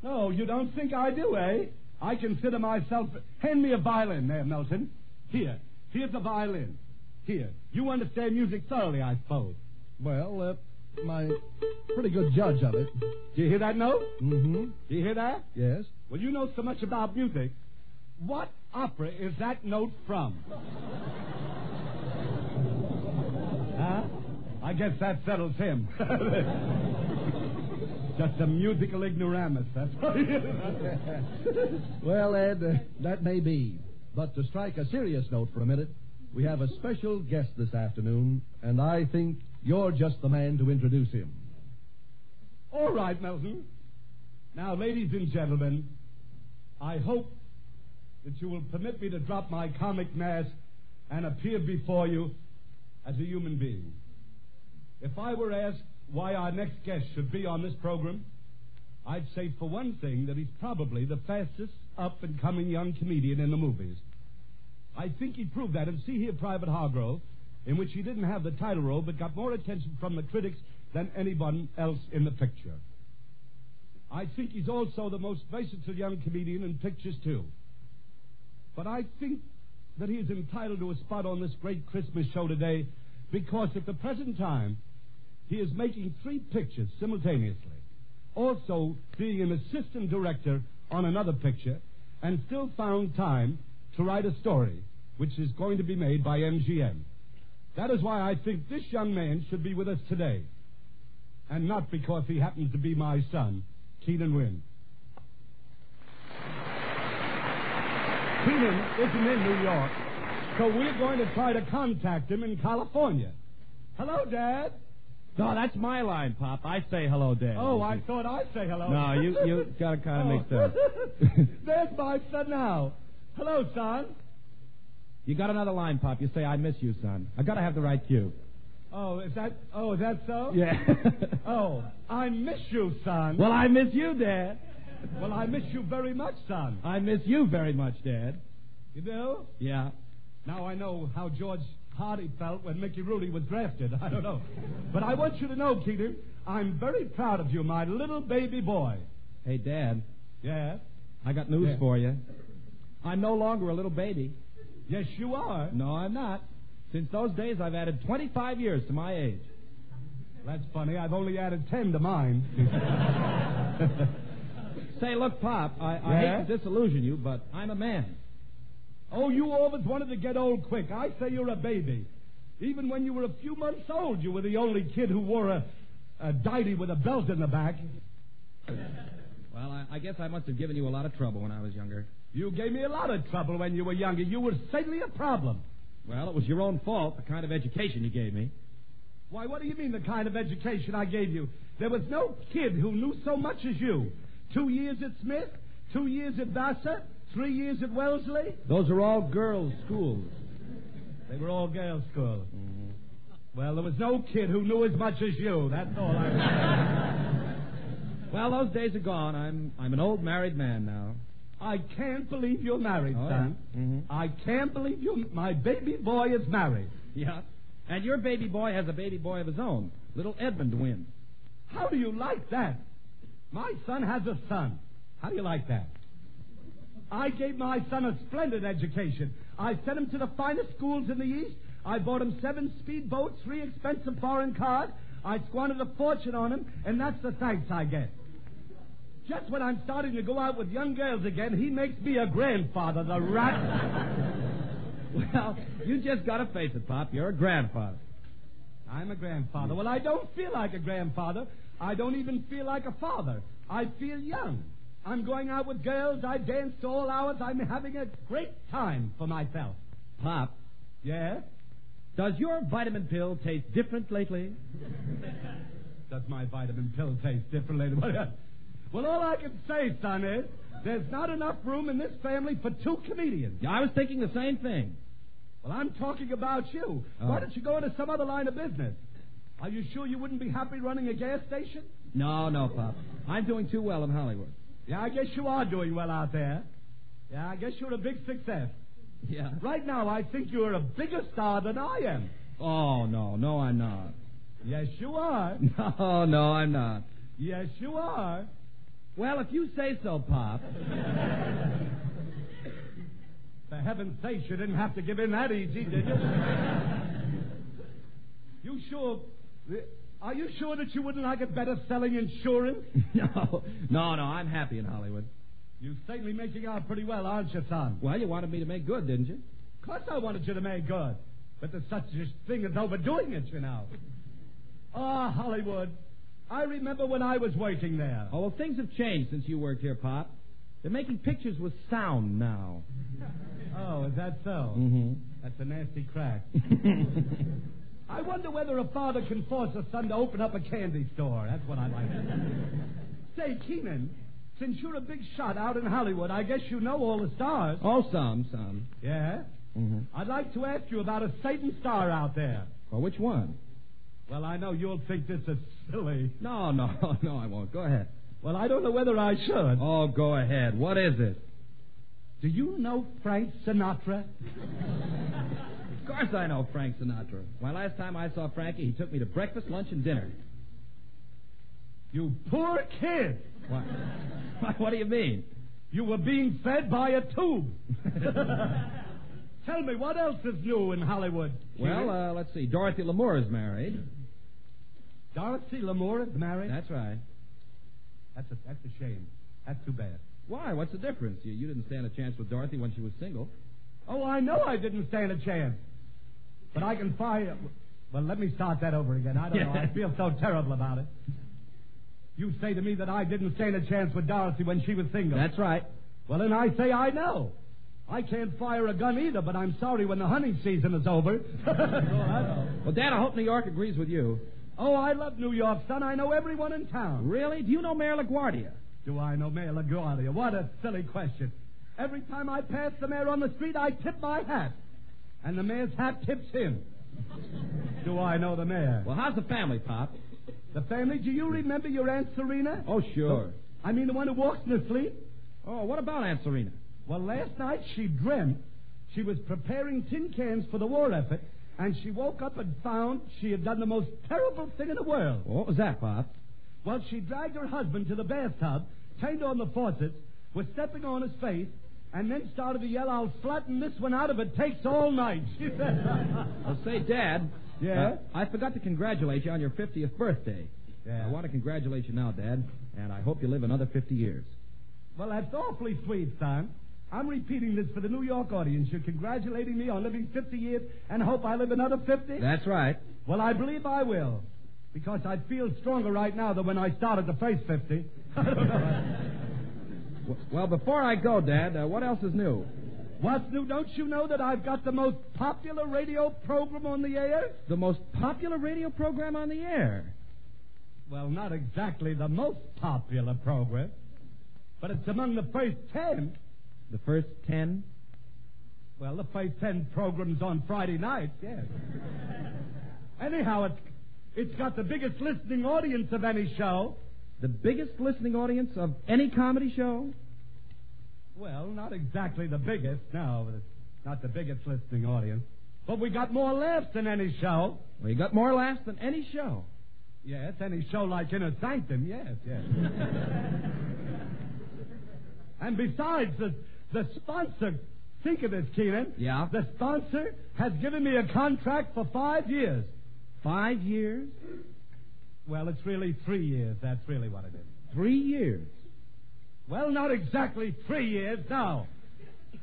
No, you don't think I do, eh? I consider myself... Hand me a violin there, Milton. Here's a violin. Here. You understand music thoroughly, I suppose. Well, my pretty good judge of it. Do you hear that note? Mm-hmm. Do you hear that? Yes. Well, you know so much about music. What opera is that note from? Huh? I guess that settles him. Just a musical ignoramus, that's what he is. Well, Ed, that may be. But to strike a serious note for a minute, we have a special guest this afternoon, and I think you're just the man to introduce him. All right, Milton. Now, ladies and gentlemen, I hope that you will permit me to drop my comic mask and appear before you as a human being. If I were asked why our next guest should be on this program, I'd say, for one thing, that he's probably the fastest up-and-coming young comedian in the movies. I think he proved that in See Here, Private Hargrove, in which he didn't have the title role but got more attention from the critics than anyone else in the picture. I think he's also the most versatile young comedian in pictures, too. But I think that he is entitled to a spot on this great Christmas show today because at the present time, he is making 3 pictures simultaneously, also being an assistant director on another picture, and still found time to write a story which is going to be made by MGM. That is why I think this young man should be with us today, and not because he happens to be my son, Keenan Wynn. Keenan isn't in New York, so we're going to try to contact him in California. Hello, Dad. No, that's my line, Pop. I say hello, Dad. Oh, I thought I'd say hello. No, you got it kind of mixed up. There's my son now. Hello, son. You got another line, Pop. You say, I miss you, son. I got to have the right cue. Is that so? Yeah. Oh, I miss you, son. Well, I miss you, Dad. Well, I miss you very much, son. I miss you very much, Dad. You do? Yeah. Now I know how George Hardy felt when Mickey Rooney was drafted. I don't know. But I want you to know, Keaton, I'm very proud of you, my little baby boy. Hey, Dad. Yeah? I got news for you. I'm no longer a little baby. Yes, you are. No, I'm not. Since those days, I've added 25 years to my age. That's funny. I've only added 10 to mine. Say, look, Pop, I hate to disillusion you, but I'm a man. Oh, you always wanted to get old quick. I say you're a baby. Even when you were a few months old, you were the only kid who wore a dighty with a belt in the back. Well, I guess I must have given you a lot of trouble when I was younger. You gave me a lot of trouble when you were younger. You were certainly a problem. Well, it was your own fault, the kind of education you gave me. Why, what do you mean the kind of education I gave you? There was no kid who knew so much as you. 2 years at Smith, 2 years at Vassar, 3 years at Wellesley. Those are all girls' schools. They were all girls' schools. Mm-hmm. Well, there was no kid who knew as much as you. That's all I know. Well, those days are gone. I'm an old married man now. I can't believe you're married, son. Yeah. Mm-hmm. I can't believe my baby boy is married. Yeah. And your baby boy has a baby boy of his own, little Edmund Wynn. How do you like that? My son has a son. How do you like that? I gave my son a splendid education. I sent him to the finest schools in the East. I bought him 7 speedboats, 3 expensive foreign cars. I squandered a fortune on him, and that's the thanks I get. Just when I'm starting to go out with young girls again, he makes me a grandfather, the rat. Well, you just got to face it, Pop. You're a grandfather. I'm a grandfather. Well, I don't feel like a grandfather. I don't even feel like a father. I feel young. I'm going out with girls. I dance to all hours. I'm having a great time for myself. Pop. Yeah? Does your vitamin pill taste different lately? Does my vitamin pill taste different lately? Well, all I can say, son, is there's not enough room in this family for 2 comedians. Yeah, I was thinking the same thing. Well, I'm talking about you. Oh. Why don't you go into some other line of business? Are you sure you wouldn't be happy running a gas station? No, Pop. I'm doing too well in Hollywood. Yeah, I guess you are doing well out there. Yeah, I guess you're a big success. Yeah. Right now, I think you're a bigger star than I am. Oh, no, I'm not. Yes, you are. No, I'm not. Yes, you are. Well, if you say so, Pop. For heaven's sake, you didn't have to give in that easy, did you? You sure... Are you sure that you wouldn't like it better selling insurance? No, I'm happy in Hollywood. You're certainly making out pretty well, aren't you, son? Well, you wanted me to make good, didn't you? Of course I wanted you to make good. But there's such a thing as overdoing it, you know. Ah, Hollywood. I remember when I was working there. Oh, well, things have changed since you worked here, Pop. They're making pictures with sound now. Oh, is that so? Mm-hmm. That's a nasty crack. I wonder whether a father can force a son to open up a candy store. That's what I like. Say, Keenan, since you're a big shot out in Hollywood, I guess you know all the stars. Oh, some. Yeah? Mm-hmm. I'd like to ask you about a certain star out there. Well, which one? Well, I know you'll think this is silly. No, I won't. Go ahead. Well, I don't know whether I should. Oh, go ahead. What is it? Do you know Frank Sinatra? Of course I know Frank Sinatra. Why, last time I saw Frankie, he took me to breakfast, lunch, and dinner. You poor kid. What do you mean? You were being fed by a tube. Tell me, what else is new in Hollywood? Well, let's see. Dorothy Lamour is married. Dorothy Lamour is married? That's right. That's a shame. That's too bad. Why? What's the difference? You didn't stand a chance with Dorothy when she was single. Oh, I know I didn't stand a chance. But I can fire... Well, let me start that over again. I don't know. I feel so terrible about it. You say to me that I didn't stand a chance with Dorothy when she was single. That's right. Well, then I say I know. I can't fire a gun either, but I'm sorry when the hunting season is over. Well, Dad, I hope New York agrees with you. Oh, I love New York, son. I know everyone in town. Really? Do you know Mayor LaGuardia? Do I know Mayor LaGuardia? What a silly question. Every time I pass the mayor on the street, I tip my hat. And the mayor's hat tips him. Do I know the mayor? Well, how's the family, Pop? The family? Do you remember your Aunt Serena? Oh, sure. I mean the one who walks in her sleep? Oh, what about Aunt Serena? Well, last night she dreamt she was preparing tin cans for the war effort, and she woke up and found she had done the most terrible thing in the world. Well, what was that, Pop? Well, she dragged her husband to the bathtub, turned on the faucet, was stepping on his face, and then started to yell, "I'll flatten this one out if it takes all night," she said. Well, say, Dad. Yeah? I forgot to congratulate you on your 50th birthday. Yeah. I want to congratulate you now, Dad, and I hope you live another 50 years. Well, that's awfully sweet, son. I'm repeating this for the New York audience. You're congratulating me on living 50 years and hope I live another 50? That's right. Well, I believe I will, because I feel stronger right now than when I started the first 50. Well, before I go, Dad, what else is new? What's new? Don't you know that I've got the most popular radio program on the air? The most popular radio program on the air? Well, not exactly the most popular program, but it's among the first 10. The first 10? Well, the first 10 programs on Friday nights, yes. Anyhow, it's got the biggest listening audience of any show. The biggest listening audience of any comedy show? Well, not exactly the biggest, no. It's not the biggest listening audience. But we got more laughs than any show. Well, you got more laughs than any show. Yes, any show like Inner Sanctum, yes. And besides, the sponsor, think of this, Keenan. Yeah? The sponsor has given me a contract for 5 years. 5 years? Well, it's really 3 years. That's really what it is. 3 years? Well, not exactly 3 years, no.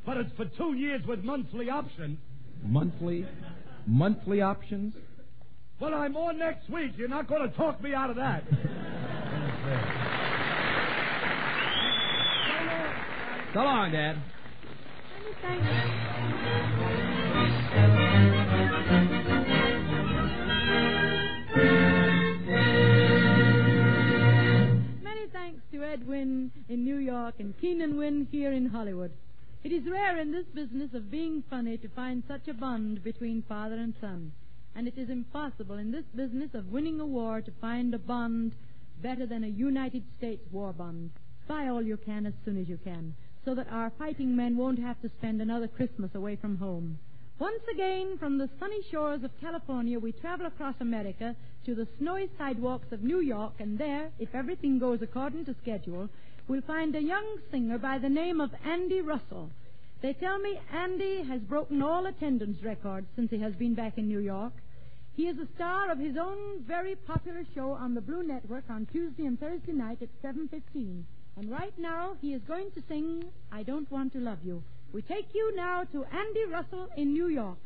But it's for 2 years with monthly options. Monthly options? Well, I'm on next week. You're not going to talk me out of that. So long, Dad. Many thanks to Ed Wynn in New York and Keenan Wynn here in Hollywood. It is rare in this business of being funny to find such a bond between father and son. And it is impossible in this business of winning a war to find a bond better than a United States war bond. Buy all you can as soon as you can, so that our fighting men won't have to spend another Christmas away from home. Once again, from the sunny shores of California, we travel across America to the snowy sidewalks of New York, and there, if everything goes according to schedule, we'll find a young singer by the name of Andy Russell. They tell me Andy has broken all attendance records since he has been back in New York. He is a star of his own very popular show on the Blue Network on Tuesday and Thursday night at 7:15. And right now, he is going to sing I Don't Want to Love You. We take you now to Andy Russell in New York.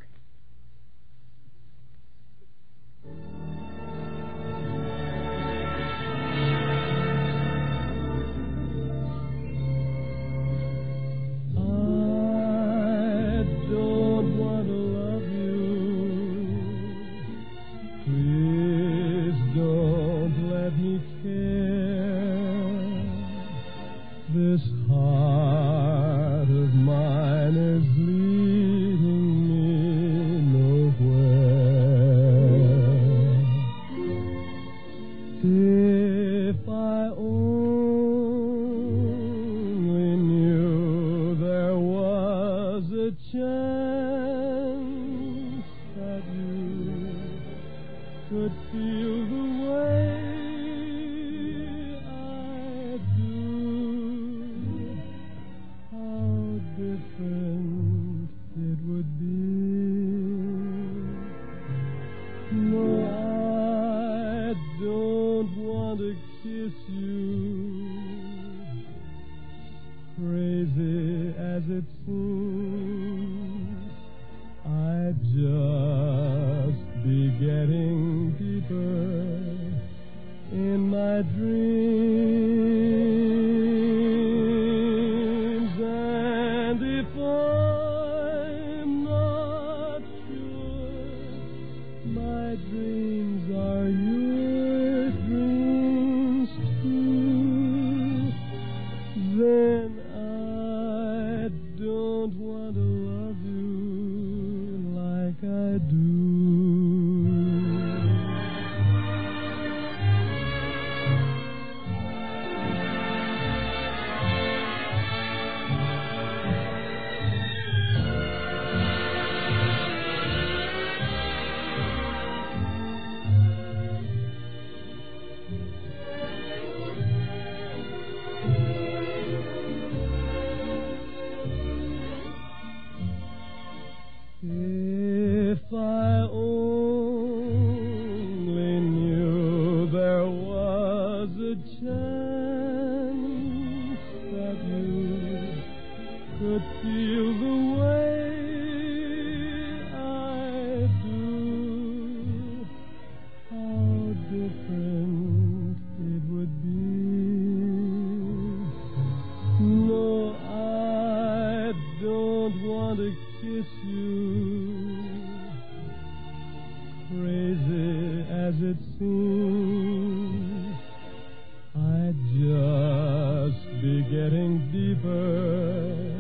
No, I don't If I only knew there was a chance that you could feel the way I do, how different it would be. No, I don't want to kiss you, crazy as it seems. I'd just be getting deeper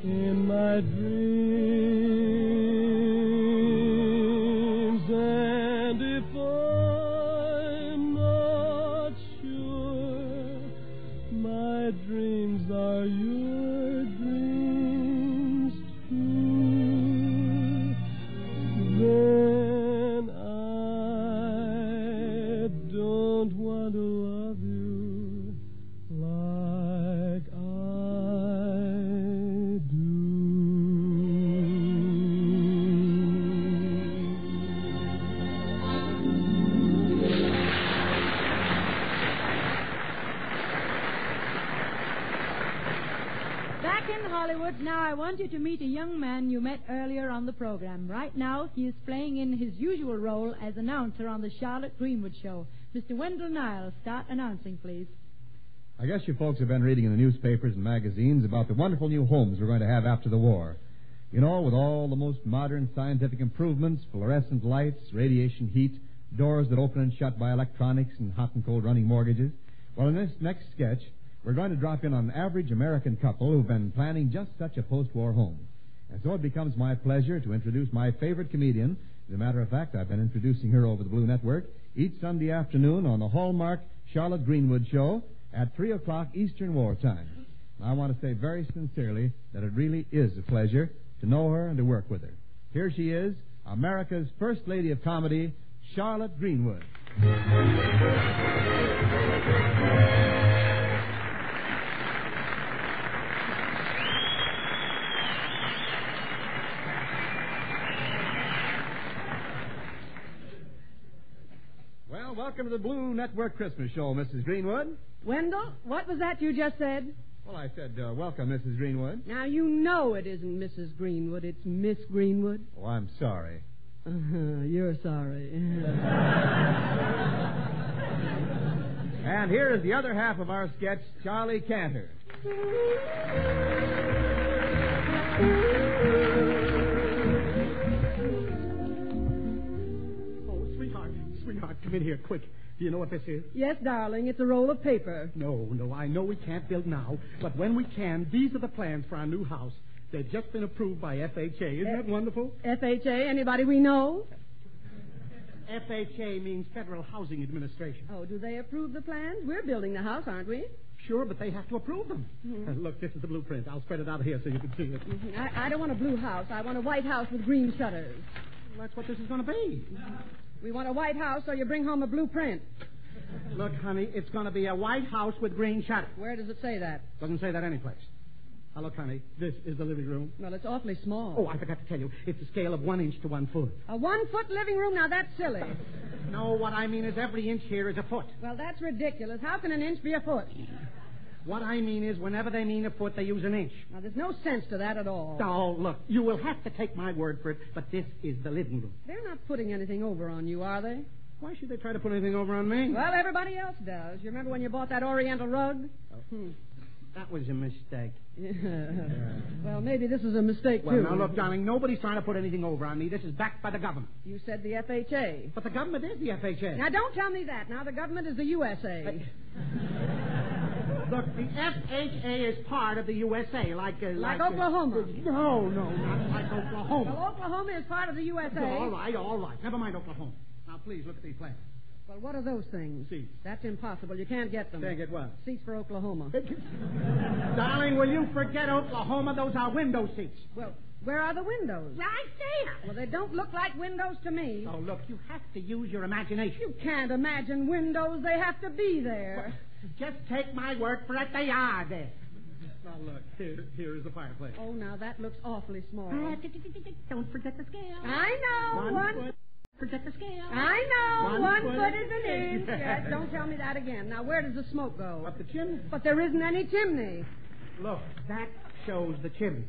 in my dreams, and if I'm not sure my dreams are your dreams too, then I don't want to love you like I do. Back in Hollywood, now I want you to meet a young man you met earlier on the program. Right now, he is playing in his usual role as announcer on the Charlotte Greenwood Show. Mr. Wendell Niles, start announcing, please. I guess you folks have been reading in the newspapers and magazines about the wonderful new homes we're going to have after the war. You know, with all the most modern scientific improvements, fluorescent lights, radiation heat, doors that open and shut by electronics, and hot and cold running mortgages. Well, in this next sketch, we're going to drop in on an average American couple who've been planning just such a post-war home. And so it becomes my pleasure to introduce my favorite comedian. As a matter of fact, I've been introducing her over the Blue Network each Sunday afternoon on the Hallmark Charlotte Greenwood Show at 3 o'clock Eastern War Time. And I want to say very sincerely that it really is a pleasure to know her and to work with her. Here she is, America's First Lady of Comedy, Charlotte Greenwood. Well, welcome to the Blue Network Christmas Show, Mrs. Greenwood. Wendell, what was that you just said? Well, I said, welcome, Mrs. Greenwood. Now, you know it isn't Mrs. Greenwood, it's Miss Greenwood. Oh, I'm sorry. You're sorry. And here is the other half of our sketch, Charlie Cantor. Oh, sweetheart, come in here, quick. Do you know what this is? Yes, darling, it's a roll of paper. No, I know we can't build now, but when we can, these are the plans for our new house. They've just been approved by FHA. Isn't that wonderful? FHA, anybody we know? FHA means Federal Housing Administration. Oh, do they approve the plans? We're building the house, aren't we? Sure, but they have to approve them. Mm-hmm. Look, this is the blueprint. I'll spread it out here so you can see it. Mm-hmm. I don't want a blue house. I want a white house with green shutters. Well, that's what this is going to be. We want a white house, so you bring home a blueprint. Look, honey, it's going to be a white house with green shutters. Where does it say that? Doesn't say that anyplace. Now, look, honey, this is the living room. Well, it's awfully small. Oh, I forgot to tell you. It's a scale of 1 inch to 1 foot. A 1 foot living room? Now, that's silly. No, what I mean is every inch here is a foot. Well, that's ridiculous. How can an inch be a foot? What I mean is whenever they mean a foot, they use an inch. Now, there's no sense to that at all. Oh, look, you will have to take my word for it, but this is the living room. They're not putting anything over on you, are they? Why should they try to put anything over on me? Well, everybody else does. You remember when you bought that Oriental rug? That was a mistake. Well, maybe this is a mistake, well, too. Now, look, darling, nobody's trying to put anything over on me. This is backed by the government. You said the FHA. But the government is the FHA. Now, don't tell me that. Now, the government is the USA. Look, the FHA is part of the USA, like Oklahoma. No, not like Oklahoma. Well, Oklahoma is part of the USA. All right. Never mind Oklahoma. Now, please, look at these plans. Well, what are those things? Seats. That's impossible. You can't get them. Can't get what? Seats for Oklahoma. Darling, will you forget Oklahoma? Those are window seats. Well, where are the windows? Right there. Well, they don't look like windows to me. Oh, look, you have to use your imagination. You can't imagine windows. They have to be there. Well, just take my word for it. They are there. Now, look, here is the fireplace. Oh, now that looks awfully small. Don't forget the scale. I know. One foot. Forget the scale. I know. One foot is an inch. Yeah. Yes, don't tell me that again. Now, where does the smoke go? Up the chimney. But there isn't any chimney. Look, that shows the chimney.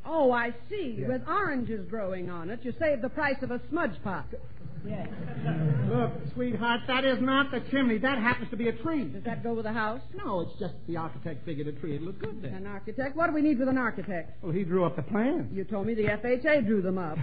Oh, I see. Yeah. With oranges growing on it, you save the price of a smudge pot. Yes. Look, sweetheart, that is not the chimney. That happens to be a tree. Does that go with the house? No, it's just the architect figured a tree would look good there. An architect? What do we need with an architect? Well, he drew up the plans. You told me the FHA drew them up.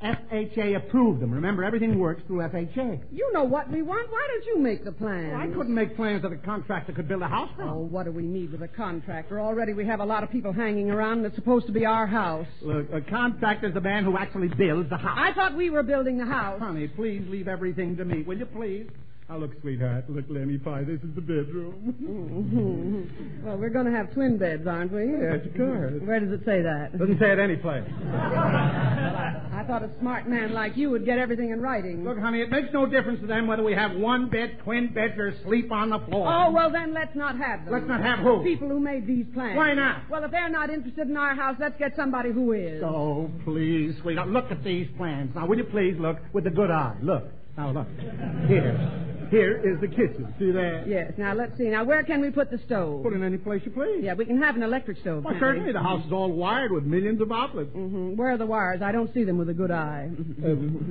FHA approved them. Remember, everything works through FHA. You know what we want. Why don't you make the plans? Well, I couldn't make plans that a contractor could build a house from. Oh, what do we need with a contractor? Already we have a lot of people hanging around, and it's supposed to be our house. Look, a contractor's the man who actually builds the house. I thought we were building the house. Honey, please leave everything to me, will you please? Now, look, sweetheart. Look, Lenny Pie, this is the bedroom. Mm-hmm. Well, we're going to have twin beds, aren't we? Yes, of course. Where does it say that? Doesn't say it any place. I thought a smart man like you would get everything in writing. Look, honey, it makes no difference to them whether we have one bed, twin beds, or sleep on the floor. Oh, well, then let's not have them. Let's not have who? People who made these plans. Why not? Well, if they're not interested in our house, let's get somebody who is. Oh, please, sweetheart, look at these plans. Now, will you please look with the good eye? Look. Now, look. Here is the kitchen. See that? Yes. Now, let's see. Now, where can we put the stove? Put it any place you please. Yeah, we can have an electric stove. Well, certainly. The house is all wired with millions of outlets. Mm-hmm. Where are the wires? I don't see them with a good eye.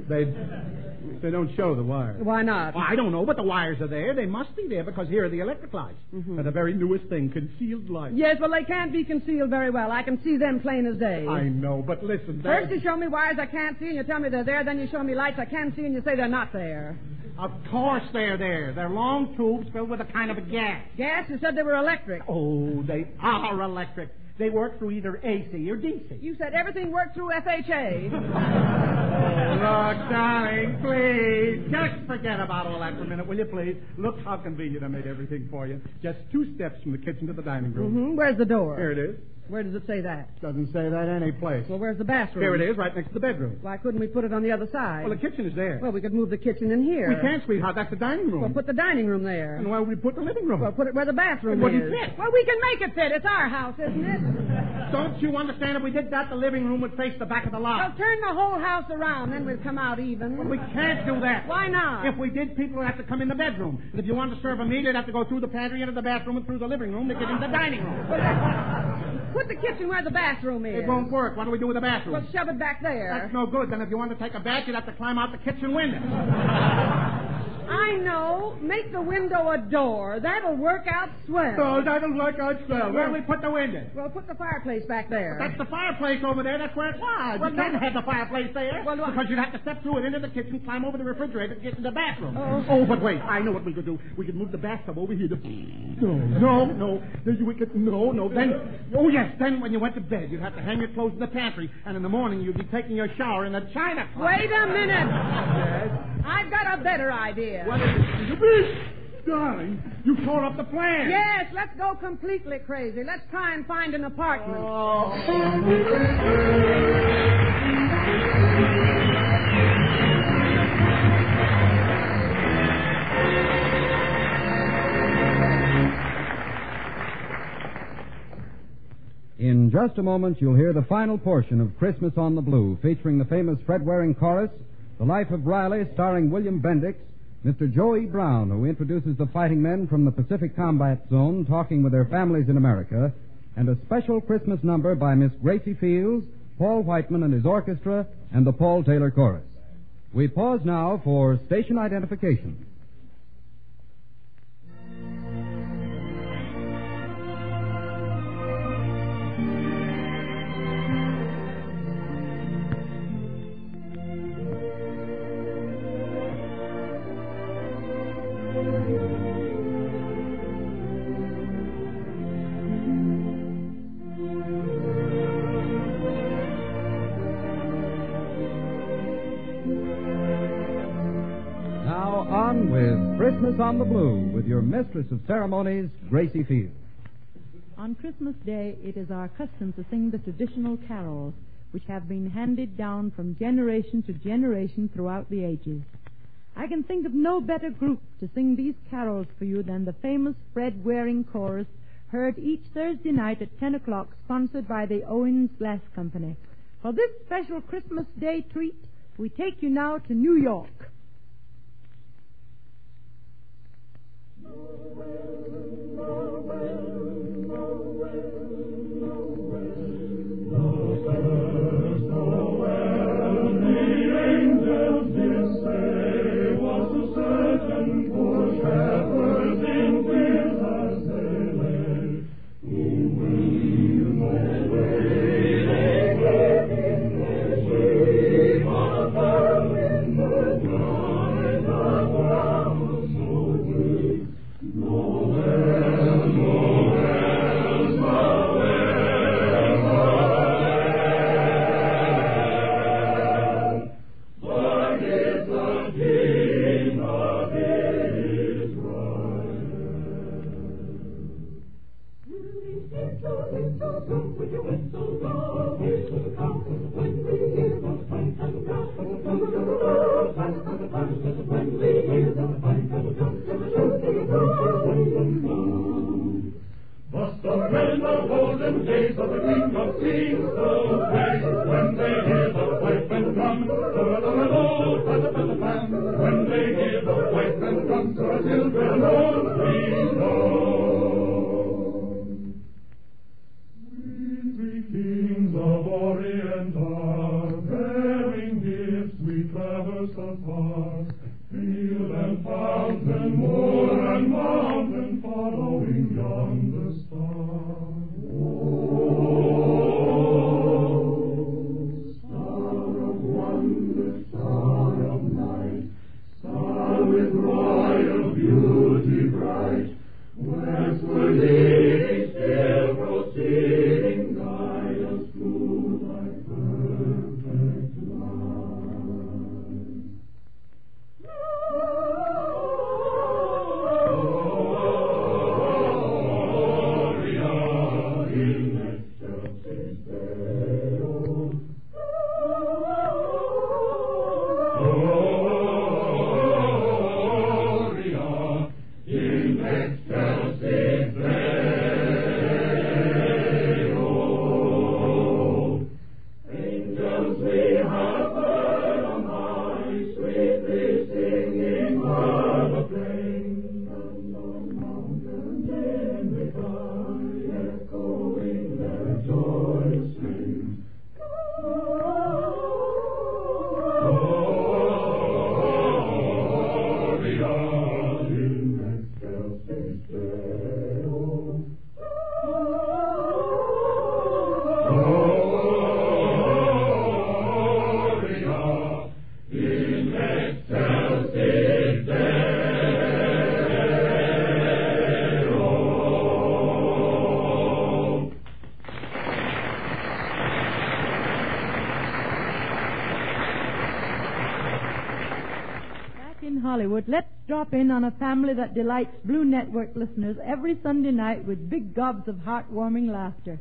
They don't show the wires. Why not? Well, I don't know, but the wires are there. They must be there because here are the electric lights. Mm-hmm. And the very newest thing, concealed lights. Yes, well, they can't be concealed very well. I can see them plain as day. I know, but listen. First you show me wires I can't see, and you tell me they're there. Then you show me lights I can see, and you say they're not there. Of course they're there. They're long tubes filled with a kind of a gas. Gas? You said they were electric. Oh, they are electric. They work through either AC or DC. You said everything worked through FHA. Oh, look, darling, please. Just forget about all that for a minute, will you, please? Look how convenient I made everything for you. Just 2 steps from the kitchen to the dining room. Mm-hmm. Where's the door? Here it is. Where does it say that? Doesn't say that any place. Well, where's the bathroom? Here it is, right next to the bedroom. Why couldn't we put it on the other side? Well, the kitchen is there. Well, we could move the kitchen in here. We can't, sweetheart. That's the dining room. Well, put the dining room there. And why would we put the living room? Well, put it where the bathroom is. It wouldn't fit. Well, we can make it fit. It's our house, isn't it? Don't you understand? If we did that, the living room would face the back of the lot. Well, turn the whole house around, then we'd come out even. Well, we can't do that. Why not? If we did, people would have to come in the bedroom. And if you wanted to serve a meal, you'd have to go through the pantry, into the bathroom, and through the living room to get into the dining room. Put the kitchen where the bathroom is. It won't work. What do we do with the bathroom? Well, shove it back there. That's no good. Then if you want to take a bath, you'd have to climb out the kitchen window. I know. Make the window a door. That'll work out swell. Oh, that'll work out swell. Where do we put the window? Well, put the fireplace back there. But that's the fireplace over there. That's where it was. Well, you can't have the fireplace there. Well, because you'd have to step through it into the kitchen, climb over the refrigerator, and get to the bathroom. Oh, but wait. I know what we could do. We could move the bathtub over here. No. Then when you went to bed, you'd have to hang your clothes in the pantry, and in the morning you'd be taking your shower in the china closet. Wait a minute. Yes? I've got a better idea. What is it? Darling, you tore up the plan. Yes, let's go completely crazy. Let's try and find an apartment. In just a moment, you'll hear the final portion of Christmas on the Blue, featuring the famous Fred Waring chorus, The Life of Riley, starring William Bendix, Mr. Joey Brown, who introduces the fighting men from the Pacific Combat Zone talking with their families in America, and a special Christmas number by Miss Gracie Fields, Paul Whiteman and his orchestra, and the Paul Taylor Chorus. We pause now for station identification. Christmas on the Blue with your mistress of ceremonies, Gracie Fields. On Christmas Day, it is our custom to sing the traditional carols, which have been handed down from generation to generation throughout the ages. I can think of no better group to sing these carols for you than the famous Fred Waring Chorus, heard each Thursday night at 10 o'clock, sponsored by the Owens Glass Company. For this special Christmas Day treat, we take you now to New York. Hollywood, let's drop in on a family that delights Blue Network listeners every Sunday night with big gobs of heartwarming laughter.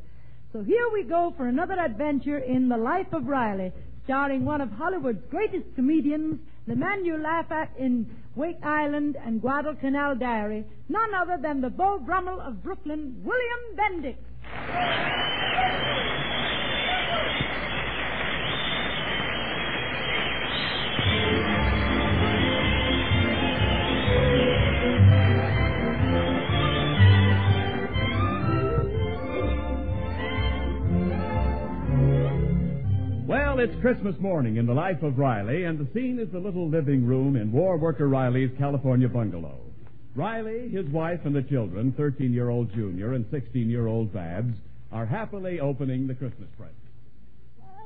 So here we go for another adventure in The Life of Riley, starring one of Hollywood's greatest comedians, the man you laugh at in Wake Island and Guadalcanal Diary, none other than the Beau Brummel of Brooklyn, William Bendix. Well, it's Christmas morning in the life of Riley, and the scene is the little living room in war worker Riley's California bungalow. Riley, his wife, and the children, 13-year-old Junior and 16-year-old Babs, are happily opening the Christmas presents.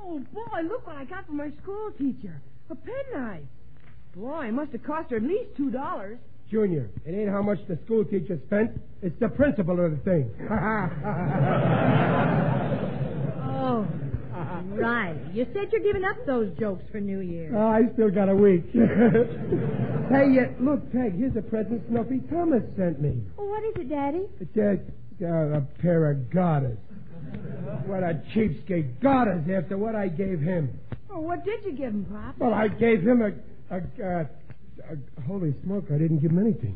Oh, boy, look what I got from my school teacher. A penknife. Boy, it must have cost her at least $2. Junior, it ain't how much the school teacher spent. It's the principle of the thing. Oh, right. You said you're giving up those jokes for New Year. Oh, I still got a week. Hey, look, Peg, here's a present Snuffy Thomas sent me. Oh, what is it, Daddy? It's a pair of garters. What a cheapskate. Garters after what I gave him. Oh, what did you give him, Pop? Well, I gave him a Holy smoke, I didn't give him anything.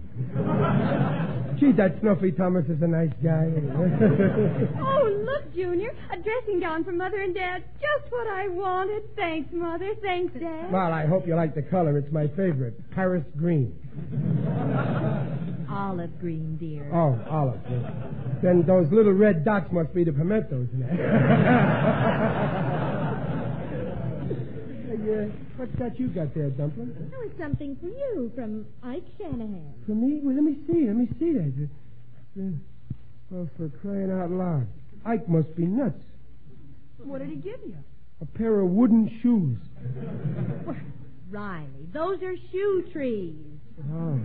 Gee, that Snuffy Thomas is a nice guy. Oh, look, Junior. A dressing gown for Mother and Dad. Just what I wanted. Thanks, Mother. Thanks, Dad. Well, I hope you like the color. It's my favorite. Paris green. Olive green, dear. Oh, olive. Yeah. Then those little red dots must be the pimentos in there. What's that you got there, Dumpling? Oh, it's something for you from Ike Shanahan. For me? Well, let me see that. Well, for crying out loud. Ike must be nuts. What did he give you? A pair of wooden shoes. Riley, those are shoe trees. Oh.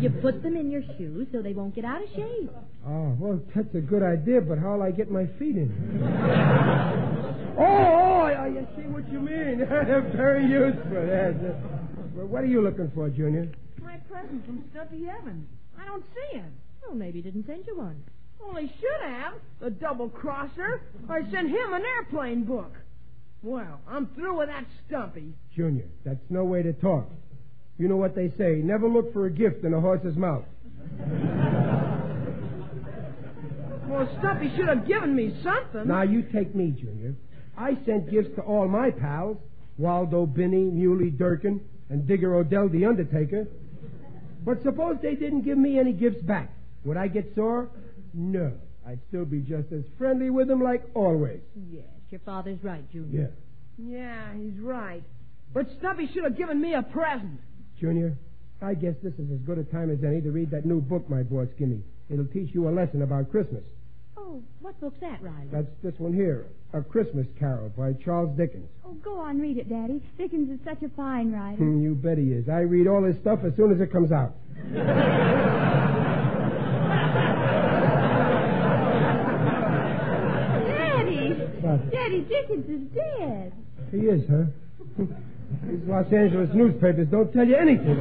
You put them in your shoes so they won't get out of shape. Oh, well, that's a good idea, but how'll I get my feet in? I see what you mean. Very useful. Yes. Well, what are you looking for, Junior? My present from Stuffy Evans. I don't see it. Well, maybe he didn't send you one. Well, he should have. The double-crosser. I sent him an airplane book. Well, I'm through with that Stumpy. Junior, that's no way to talk. You know what they say, never look for a gift in a horse's mouth. Well, Stumpy should have given me something. Now, you take me, Junior. I sent gifts to all my pals, Waldo Binney, Muley Durkin, and Digger Odell the Undertaker. But suppose they didn't give me any gifts back. Would I get sore? No. I'd still be just as friendly with them like always. Yes, your father's right, Junior. Yeah, he's right. But Stumpy should have given me a present. Junior, I guess this is as good a time as any to read that new book my boss gave me. It'll teach you a lesson about Christmas. Oh, what book's that, Riley? That's this one here, A Christmas Carol by Charles Dickens. Oh, go on, read it, Daddy. Dickens is such a fine writer. You bet he is. I read all his stuff as soon as it comes out. Daddy! What? Daddy, Dickens is dead. He is, huh? These Los Angeles newspapers don't tell you anything.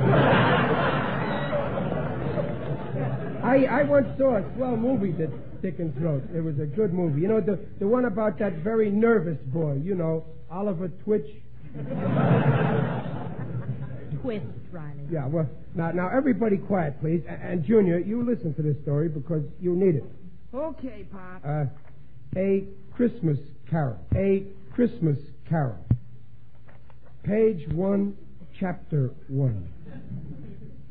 I once saw a swell movie that Dickens wrote. It was a good movie. You know, the one about that very nervous boy, you know, Oliver Twitch. Twist, Riley. Yeah, well, now everybody quiet, please. And Junior, you listen to this story because you need it. Okay, Pop. A Christmas Carol. A Christmas Carol. Page 1, Chapter 1.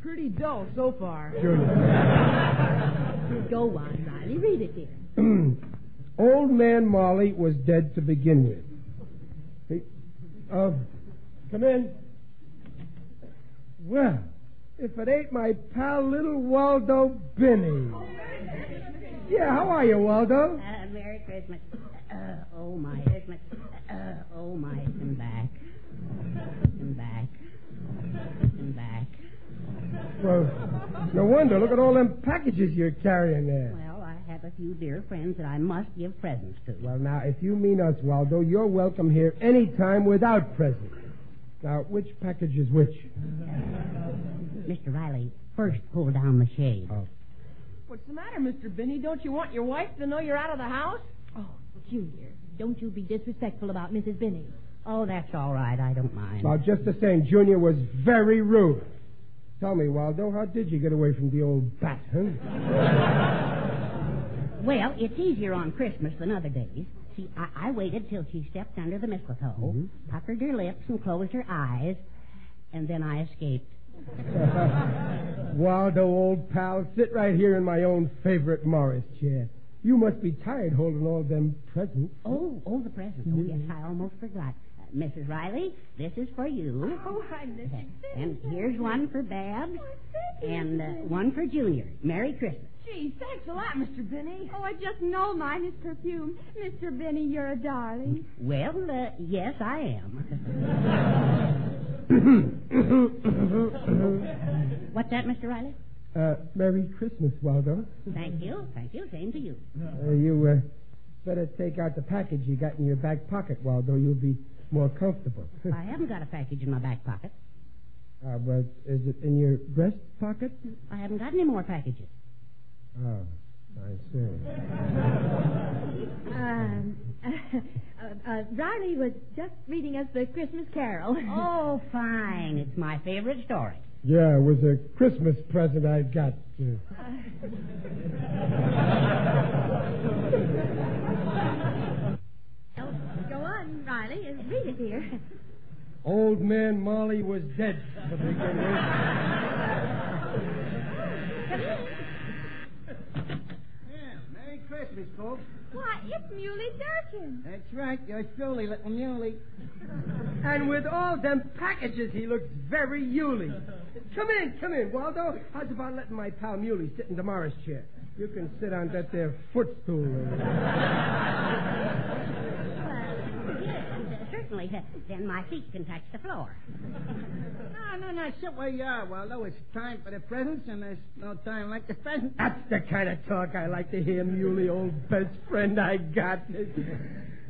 Pretty dull so far. Junior. Go on, Riley. Read it, dear. Old Man Marley was dead to begin with. Come in. Well, if it ain't my pal, little Waldo Binney. Yeah, how are you, Waldo? Merry Christmas. Oh, my Christmas. Oh, my. I'm back. I'm back. I'm back. Well, no wonder. Look at all them packages you're carrying there. Well, I have a few dear friends that I must give presents to. Well, now, if you mean us, Waldo, you're welcome here any time without presents. Now, which package is which? Mr. Riley, first pull down the shade. Oh. What's the matter, Mr. Binney? Don't you want your wife to know you're out of the house? Oh, Junior, don't you be disrespectful about Mrs. Binney. Oh, that's all right. I don't mind. Now, just the same, Junior was very rude. Tell me, Waldo, how did you get away from the old bat, huh? Well, it's easier on Christmas than other days. See, I waited till she stepped under the mistletoe, puckered her lips and closed her eyes, and then I escaped. Waldo, old pal, sit right here in my own favorite Morris chair. You must be tired holding all them presents. Oh, the presents. Oh, yes, I almost forgot. Mrs. Riley, this is for you. Oh, I'm Mrs. And here's one for Babs. And one for Junior. Merry Christmas. Gee, thanks a lot, Mr. Binney. Oh, I just know mine is perfume. Mr. Binney, you're a darling. Well, yes, I am. What's that, Mr. Riley? Merry Christmas, Waldo. Thank you. Same to you. You better take out the package you got in your back pocket, Waldo. You'll be more comfortable. I haven't got a package in my back pocket. But is it in your breast pocket? I haven't got any more packages. Oh, I see. Riley was just reading us the Christmas Carol. Oh, fine. It's my favorite story. Yeah, it was a Christmas present I got. Go on, Riley. Read it, dear. Old Man Molly was dead to begin with. Merry Christmas, folks. Why, it's Muley Durkin. That's right. Yours truly, little Muley. And with all them packages, he looks very Yuli. Come in, Waldo. How's about letting my pal Muley sit in tomorrow's chair? You can sit on that there footstool. Certainly. Then my feet can touch the floor. No, sit where you are, Waldo. It's time for the presents, and there's no time like the presents. That's the kind of talk I like to hear, Muley, old best friend I got.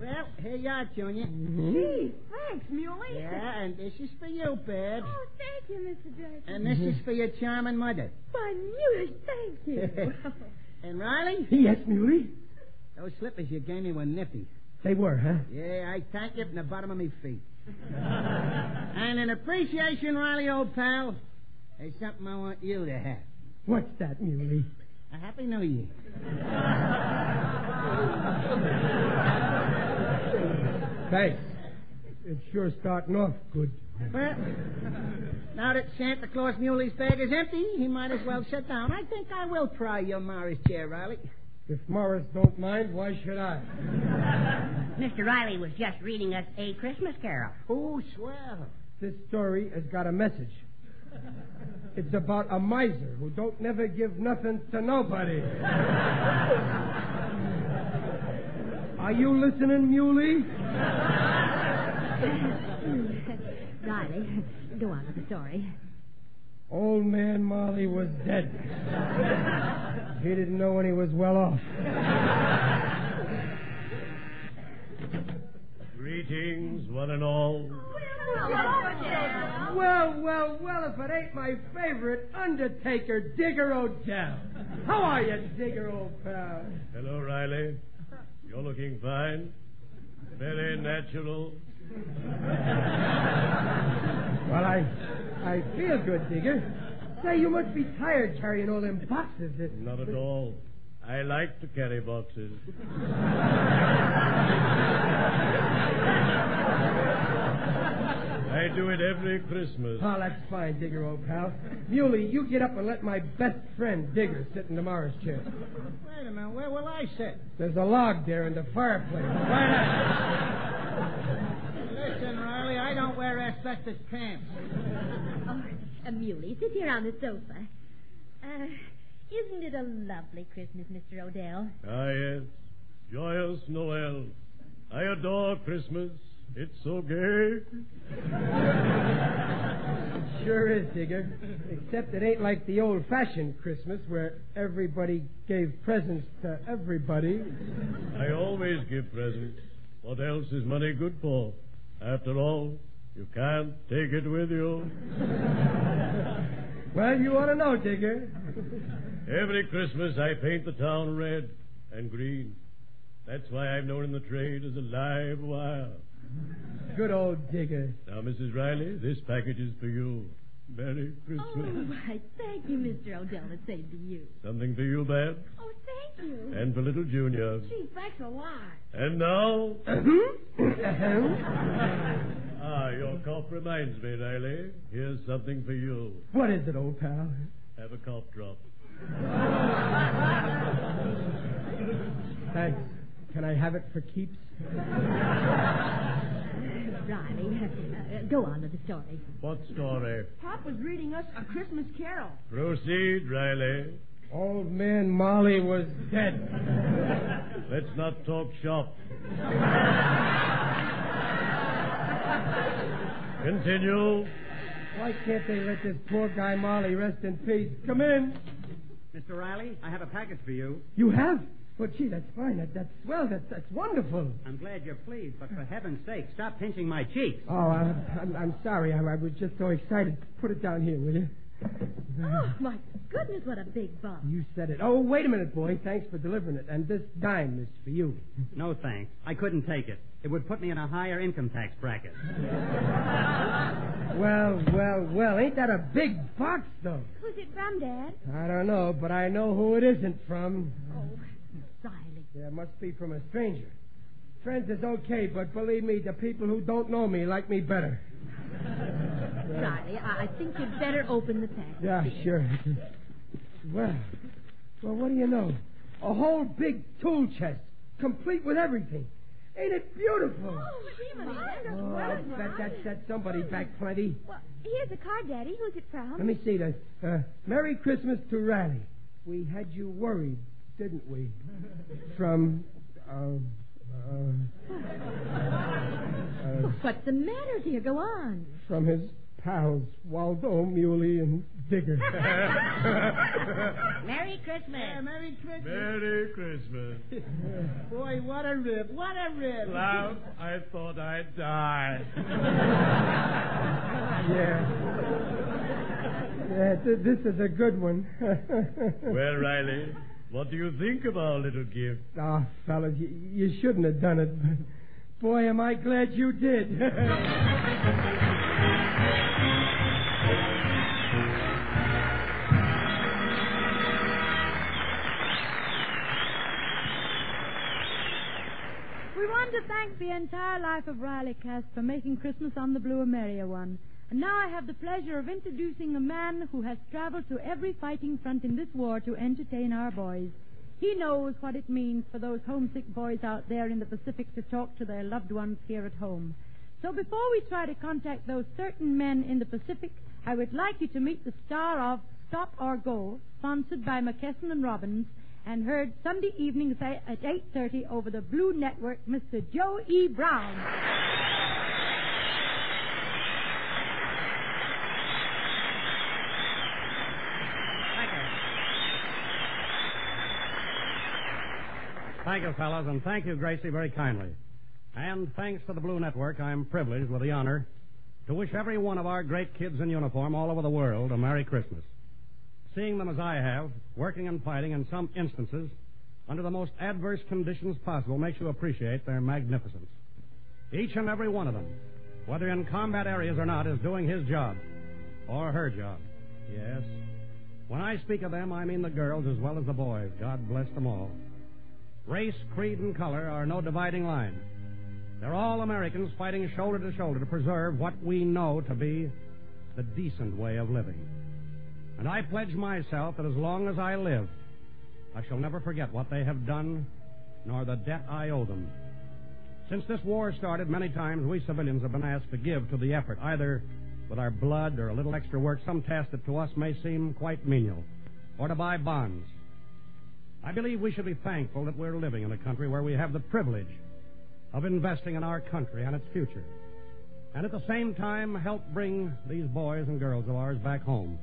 Well, here you are, Junior. Gee, thanks, Muley. Yeah, and this is for you, Babs. Oh, thank you, Mr. Durkin. And this is for your charming mother. Why, Muley, thank you. And Riley? Yes, Muley? Those slippers you gave me were nifty. They were, huh? Yeah, I thank you from the bottom of my feet. And in appreciation, Riley, old pal, there's something I want you to have. What's that, Muley? A Happy New Year. Thanks. It's sure starting off good. Well, now that Santa Claus Muley's bag is empty, he might as well sit down. I think I will try your Morris chair, Riley. If Morris don't mind, why should I? Mr. Riley was just reading us A Christmas Carol. Oh, swell. This story has got a message. It's about a miser who don't never give nothing to nobody. Are you listening, Muley? Riley, go on with the story. Old Man Molly was dead. He didn't know when he was well off. Greetings, one and all. Well, if it ain't my favorite undertaker, Digger Odell. How are you, Digger, old pal? Hello, Riley. You're looking fine. Very natural. Well, I feel good, Digger. Say, you must be tired carrying all them boxes. Not at all. I like to carry boxes. I do it every Christmas. Oh, that's fine, Digger, old pal. Muley, you get up and let my best friend, Digger, sit in tomorrow's chair. Wait a minute, where will I sit? There's a log there in the fireplace. Listen, Riley, I don't wear asbestos pants. Oh, Muley, sit here on the sofa. Isn't it a lovely Christmas, Mr. Odell? Ah, yes. Joyous Noel. I adore Christmas. It's so gay. Sure is, Digger. Except it ain't like the old-fashioned Christmas where everybody gave presents to everybody. I always give presents. What else is money good for? After all, you can't take it with you. Well, you ought to know, Digger. Every Christmas I paint the town red and green. That's why I'm known in the trade as a live wire. Good old Digger. Now, Mrs. Riley, this package is for you. Merry Christmas. Oh, why, thank you, Mr. Odell. The same to you. Something for you, Babs. Oh, thank you. And for little Junior. Gee, thanks a lot. And now... your cough reminds me, Riley. Here's something for you. What is it, old pal? Have a cough drop. Thanks. Can I have it for keeps? Riley, go on with the story. What story? Pop was reading us A Christmas Carol. Proceed, Riley. Old Man Molly was dead. Let's not talk shop. Continue. Why can't they let this poor guy Molly rest in peace? Come in. Mr. Riley, I have a package for you. You have? Well, gee, that's fine. That's swell. That's wonderful. I'm glad you're pleased, but for heaven's sake, stop pinching my cheeks. Oh, I'm sorry. I was just so excited. Put it down here, will you? Oh, my goodness, what a big box. You said it. Oh, wait a minute, boy. Thanks for delivering it. And this dime is for you. No, thanks. I couldn't take it. It would put me in a higher income tax bracket. Well. Ain't that a big box, though? Who's it from, Dad? I don't know, but I know who it isn't from. Oh, Riley. Yeah, it must be from a stranger. Friends is okay, but believe me, the people who don't know me like me better. Riley, I think you'd better open the package. Yeah, sure. Well, what do you know? A whole big tool chest, complete with everything. Ain't it beautiful? Oh, I bet that set somebody back plenty. Well, here's a card, Daddy. Who's it from? Let me see. Merry Christmas to Riley. We had you worried, didn't we? From, What's the matter, dear? Go on. From his pals, Waldo, Muley, and Digger. Merry Christmas. Yeah, Merry Christmas. Merry Christmas. Boy, what a rip. What a rip. Loud, I thought I'd die. Yeah, this is a good one. Well, Riley, what do you think of our little gift? Oh, fellas, you shouldn't have done it. Boy, am I glad you did. We want to thank the entire Life of Riley cast for making Christmas on the Blue a merrier one. And now I have the pleasure of introducing a man who has traveled to every fighting front in this war to entertain our boys. He knows what it means for those homesick boys out there in the Pacific to talk to their loved ones here at home. So before we try to contact those certain men in the Pacific, I would like you to meet the star of Stop or Go, sponsored by McKesson and Robbins, and heard Sunday evenings at 8:30 over the Blue Network, Mr. Joe E. Brown. Thank you, fellas, and thank you, Gracie, very kindly. And thanks to the Blue Network, I'm privileged with the honor to wish every one of our great kids in uniform all over the world a Merry Christmas. Seeing them as I have, working and fighting in some instances under the most adverse conditions possible, makes you appreciate their magnificence. Each and every one of them, whether in combat areas or not, is doing his job or her job. Yes, when I speak of them, I mean the girls as well as the boys. God bless them all. Race, creed, and color are no dividing line. They're all Americans fighting shoulder to shoulder to preserve what we know to be the decent way of living. And I pledge myself that as long as I live, I shall never forget what they have done, nor the debt I owe them. Since this war started, many times we civilians have been asked to give to the effort, either with our blood or a little extra work, some task that to us may seem quite menial, or to buy bonds. I believe we should be thankful that we're living in a country where we have the privilege of investing in our country and its future, and at the same time help bring these boys and girls of ours back home.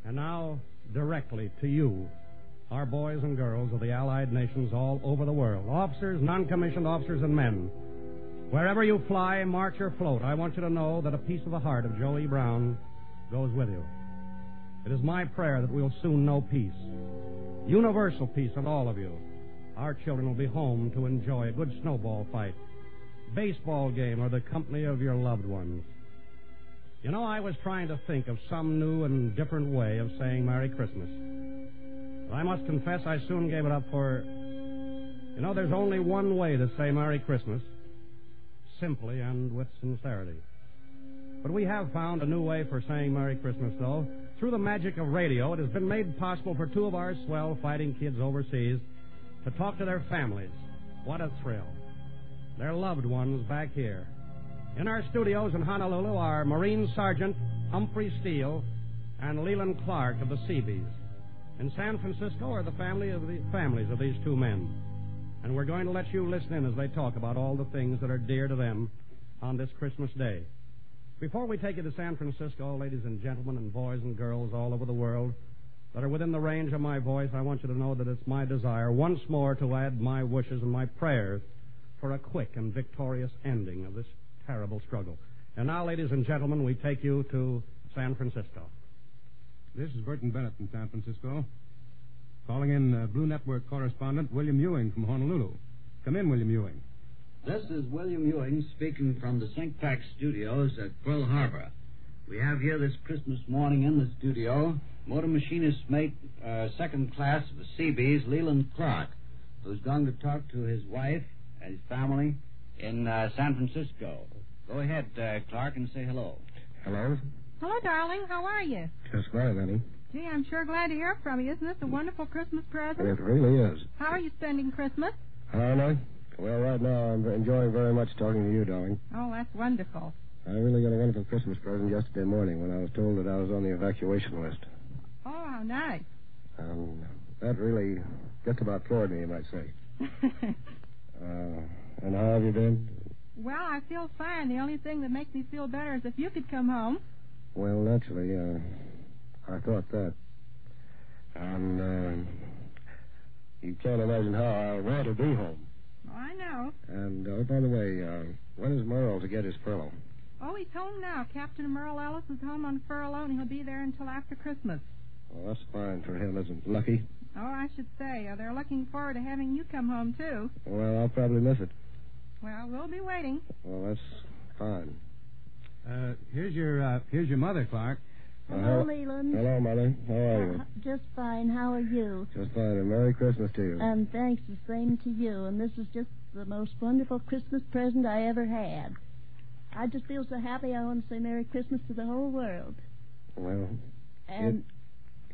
And now, directly to you, our boys and girls of the Allied nations all over the world, officers, non-commissioned officers, and men. Wherever you fly, march, or float, I want you to know that a piece of the heart of Joe E. Brown goes with you. It is my prayer that we'll soon know peace, universal peace of all of you. Our children will be home to enjoy a good snowball fight, baseball game, or the company of your loved ones. You know, I was trying to think of some new and different way of saying Merry Christmas. I must confess I soon gave it up for... You know, there's only one way to say Merry Christmas, simply and with sincerity. But we have found a new way for saying Merry Christmas, though. Through the magic of radio, it has been made possible for two of our swell fighting kids overseas to talk to their families. What a thrill. Their loved ones back here. In our studios in Honolulu are Marine Sergeant Humphrey Steele and Leland Clark of the Seabees. In San Francisco are the families of these two men. And we're going to let you listen in as they talk about all the things that are dear to them on this Christmas Day. Before we take you to San Francisco, ladies and gentlemen and boys and girls all over the world that are within the range of my voice, I want you to know that it's my desire once more to add my wishes and my prayers for a quick and victorious ending of this terrible struggle. And now, ladies and gentlemen, we take you to San Francisco. This is Burton Bennett from San Francisco. Calling in Blue Network correspondent William Ewing from Honolulu. Come in, William Ewing. This is William Ewing speaking from the St. Pax Studios at Pearl Harbor. We have here this Christmas morning in the studio motor machinist mate, second class of the Seabees, Leland Clark, who's going to talk to his wife and his family in San Francisco. Go ahead, Clark, and say hello. Hello. Hello, darling. How are you? Just fine, honey. Gee, I'm sure glad to hear from you. Isn't this a wonderful Christmas present? It really is. How are you spending Christmas? Aren't I? Well, right now I'm enjoying very much talking to you, darling. Oh, that's wonderful. I really got a wonderful Christmas present yesterday morning when I was told that I was on the evacuation list. Oh, how nice. That really just about floored me, you might say. And how have you been? Well, I feel fine. The only thing that makes me feel better is if you could come home. Well, naturally, I thought that. And you can't imagine how I want to be home. Oh, I know. And, by the way, when is Merle to get his furlough? Oh, he's home now. Captain Merle Ellis is home on furlough, and he'll be there until after Christmas. Well, that's fine for him, isn't it? Lucky? Oh, I should say. They're looking forward to having you come home, too. Well, I'll probably miss it. Well, we'll be waiting. Well, that's fine. Here's your mother, Clark. Hello, Leland. Hello, Mother. How are you? Just fine. How are you? Just fine, and Merry Christmas to you. And thanks, the same to you. And this is just the most wonderful Christmas present I ever had. I just feel so happy I want to say Merry Christmas to the whole world. Well, and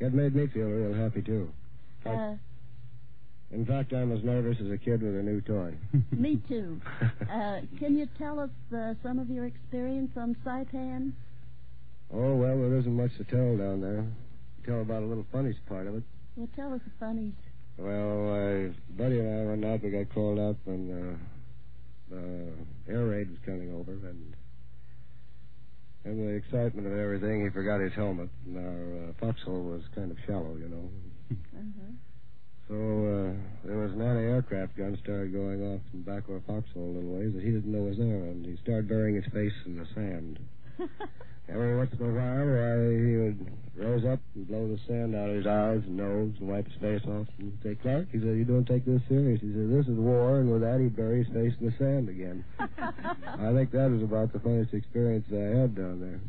it made me feel real happy, too. In fact, I'm as nervous as a kid with a new toy. Me, too. Can you tell us some of your experience on Saipan? Oh, well, there isn't much to tell down there. Tell about a little funny part of it. Well, tell us the funnies. Well, Buddy and I went out. We got called up, and the air raid was coming over, and in the excitement of everything, he forgot his helmet, and our foxhole was kind of shallow, you know. Uh-huh. So there was an anti-aircraft gun started going off in the back of our foxhole a little ways that he didn't know was there, and he started burying his face in the sand. Every once in a while, he would rise up and blow the sand out of his eyes and nose and wipe his face off and say, Clark, he said, you don't take this serious. He said, this is war, and with that, he'd bury his face in the sand again. I think that was about the funniest experience I had down there.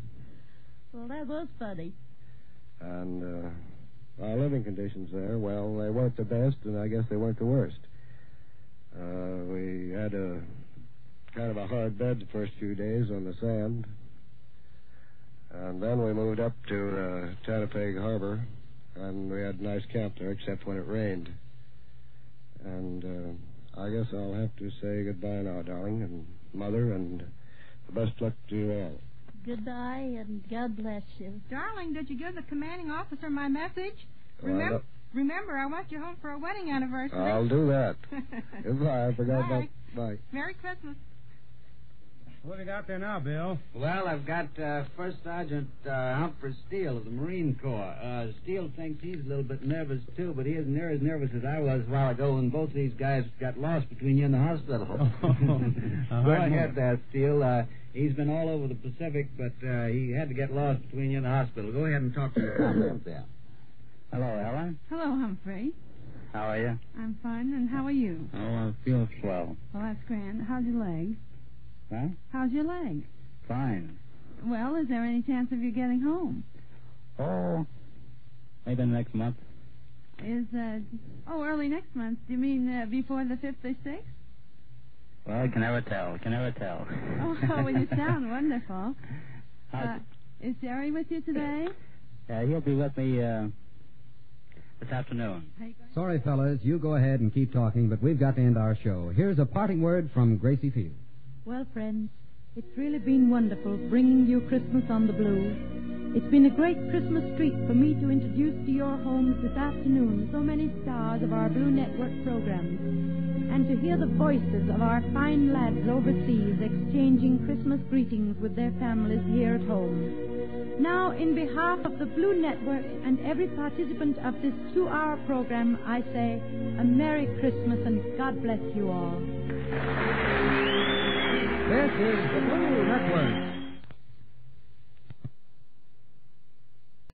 Well, that was funny. And our living conditions there, well, they weren't the best, and I guess they weren't the worst. We had a kind of a hard bed the first few days on the sand. And then we moved up to Tanapeg Harbor, and we had a nice camp there, except when it rained. And I guess I'll have to say goodbye now, darling, and Mother, and the best luck to you all. Goodbye, and God bless you. Darling, did you give the commanding officer my message? Remember, I want you home for a wedding anniversary. I'll do that. Goodbye. I forgot about... Bye. Merry Christmas. What have you got there now, Bill? Well, I've got First Sergeant Humphrey Steele of the Marine Corps. Steele thinks he's a little bit nervous, too, but he isn't near as nervous as I was a while ago when both these guys got lost between you and the hospital. Go ahead there, Steele. He's been all over the Pacific, but he had to get lost between you and the hospital. Go ahead and talk to the commandant there. Hello, Ellen. Hello, Humphrey. How are you? I'm fine, and how are you? Oh, I feel swell. Well, that's grand. How's your leg? Huh? How's your leg? Fine. Well, is there any chance of you getting home? Oh, maybe next month. Early next month. Do you mean before the 5th or 6th? Well, you can never tell. Can never tell. Oh, well, you sound wonderful. Is Jerry with you today? He'll be with me this afternoon. Sorry, fellas, you go ahead and keep talking, but we've got to end our show. Here's a parting word from Gracie Field. Well, friends, it's really been wonderful bringing you Christmas on the Blues. It's been a great Christmas treat for me to introduce to your homes this afternoon so many stars of our Blue Network programs, and to hear the voices of our fine lads overseas exchanging Christmas greetings with their families here at home. Now, in behalf of the Blue Network and every participant of this 2-hour program, I say a Merry Christmas and God bless you all. This is the Blue Network.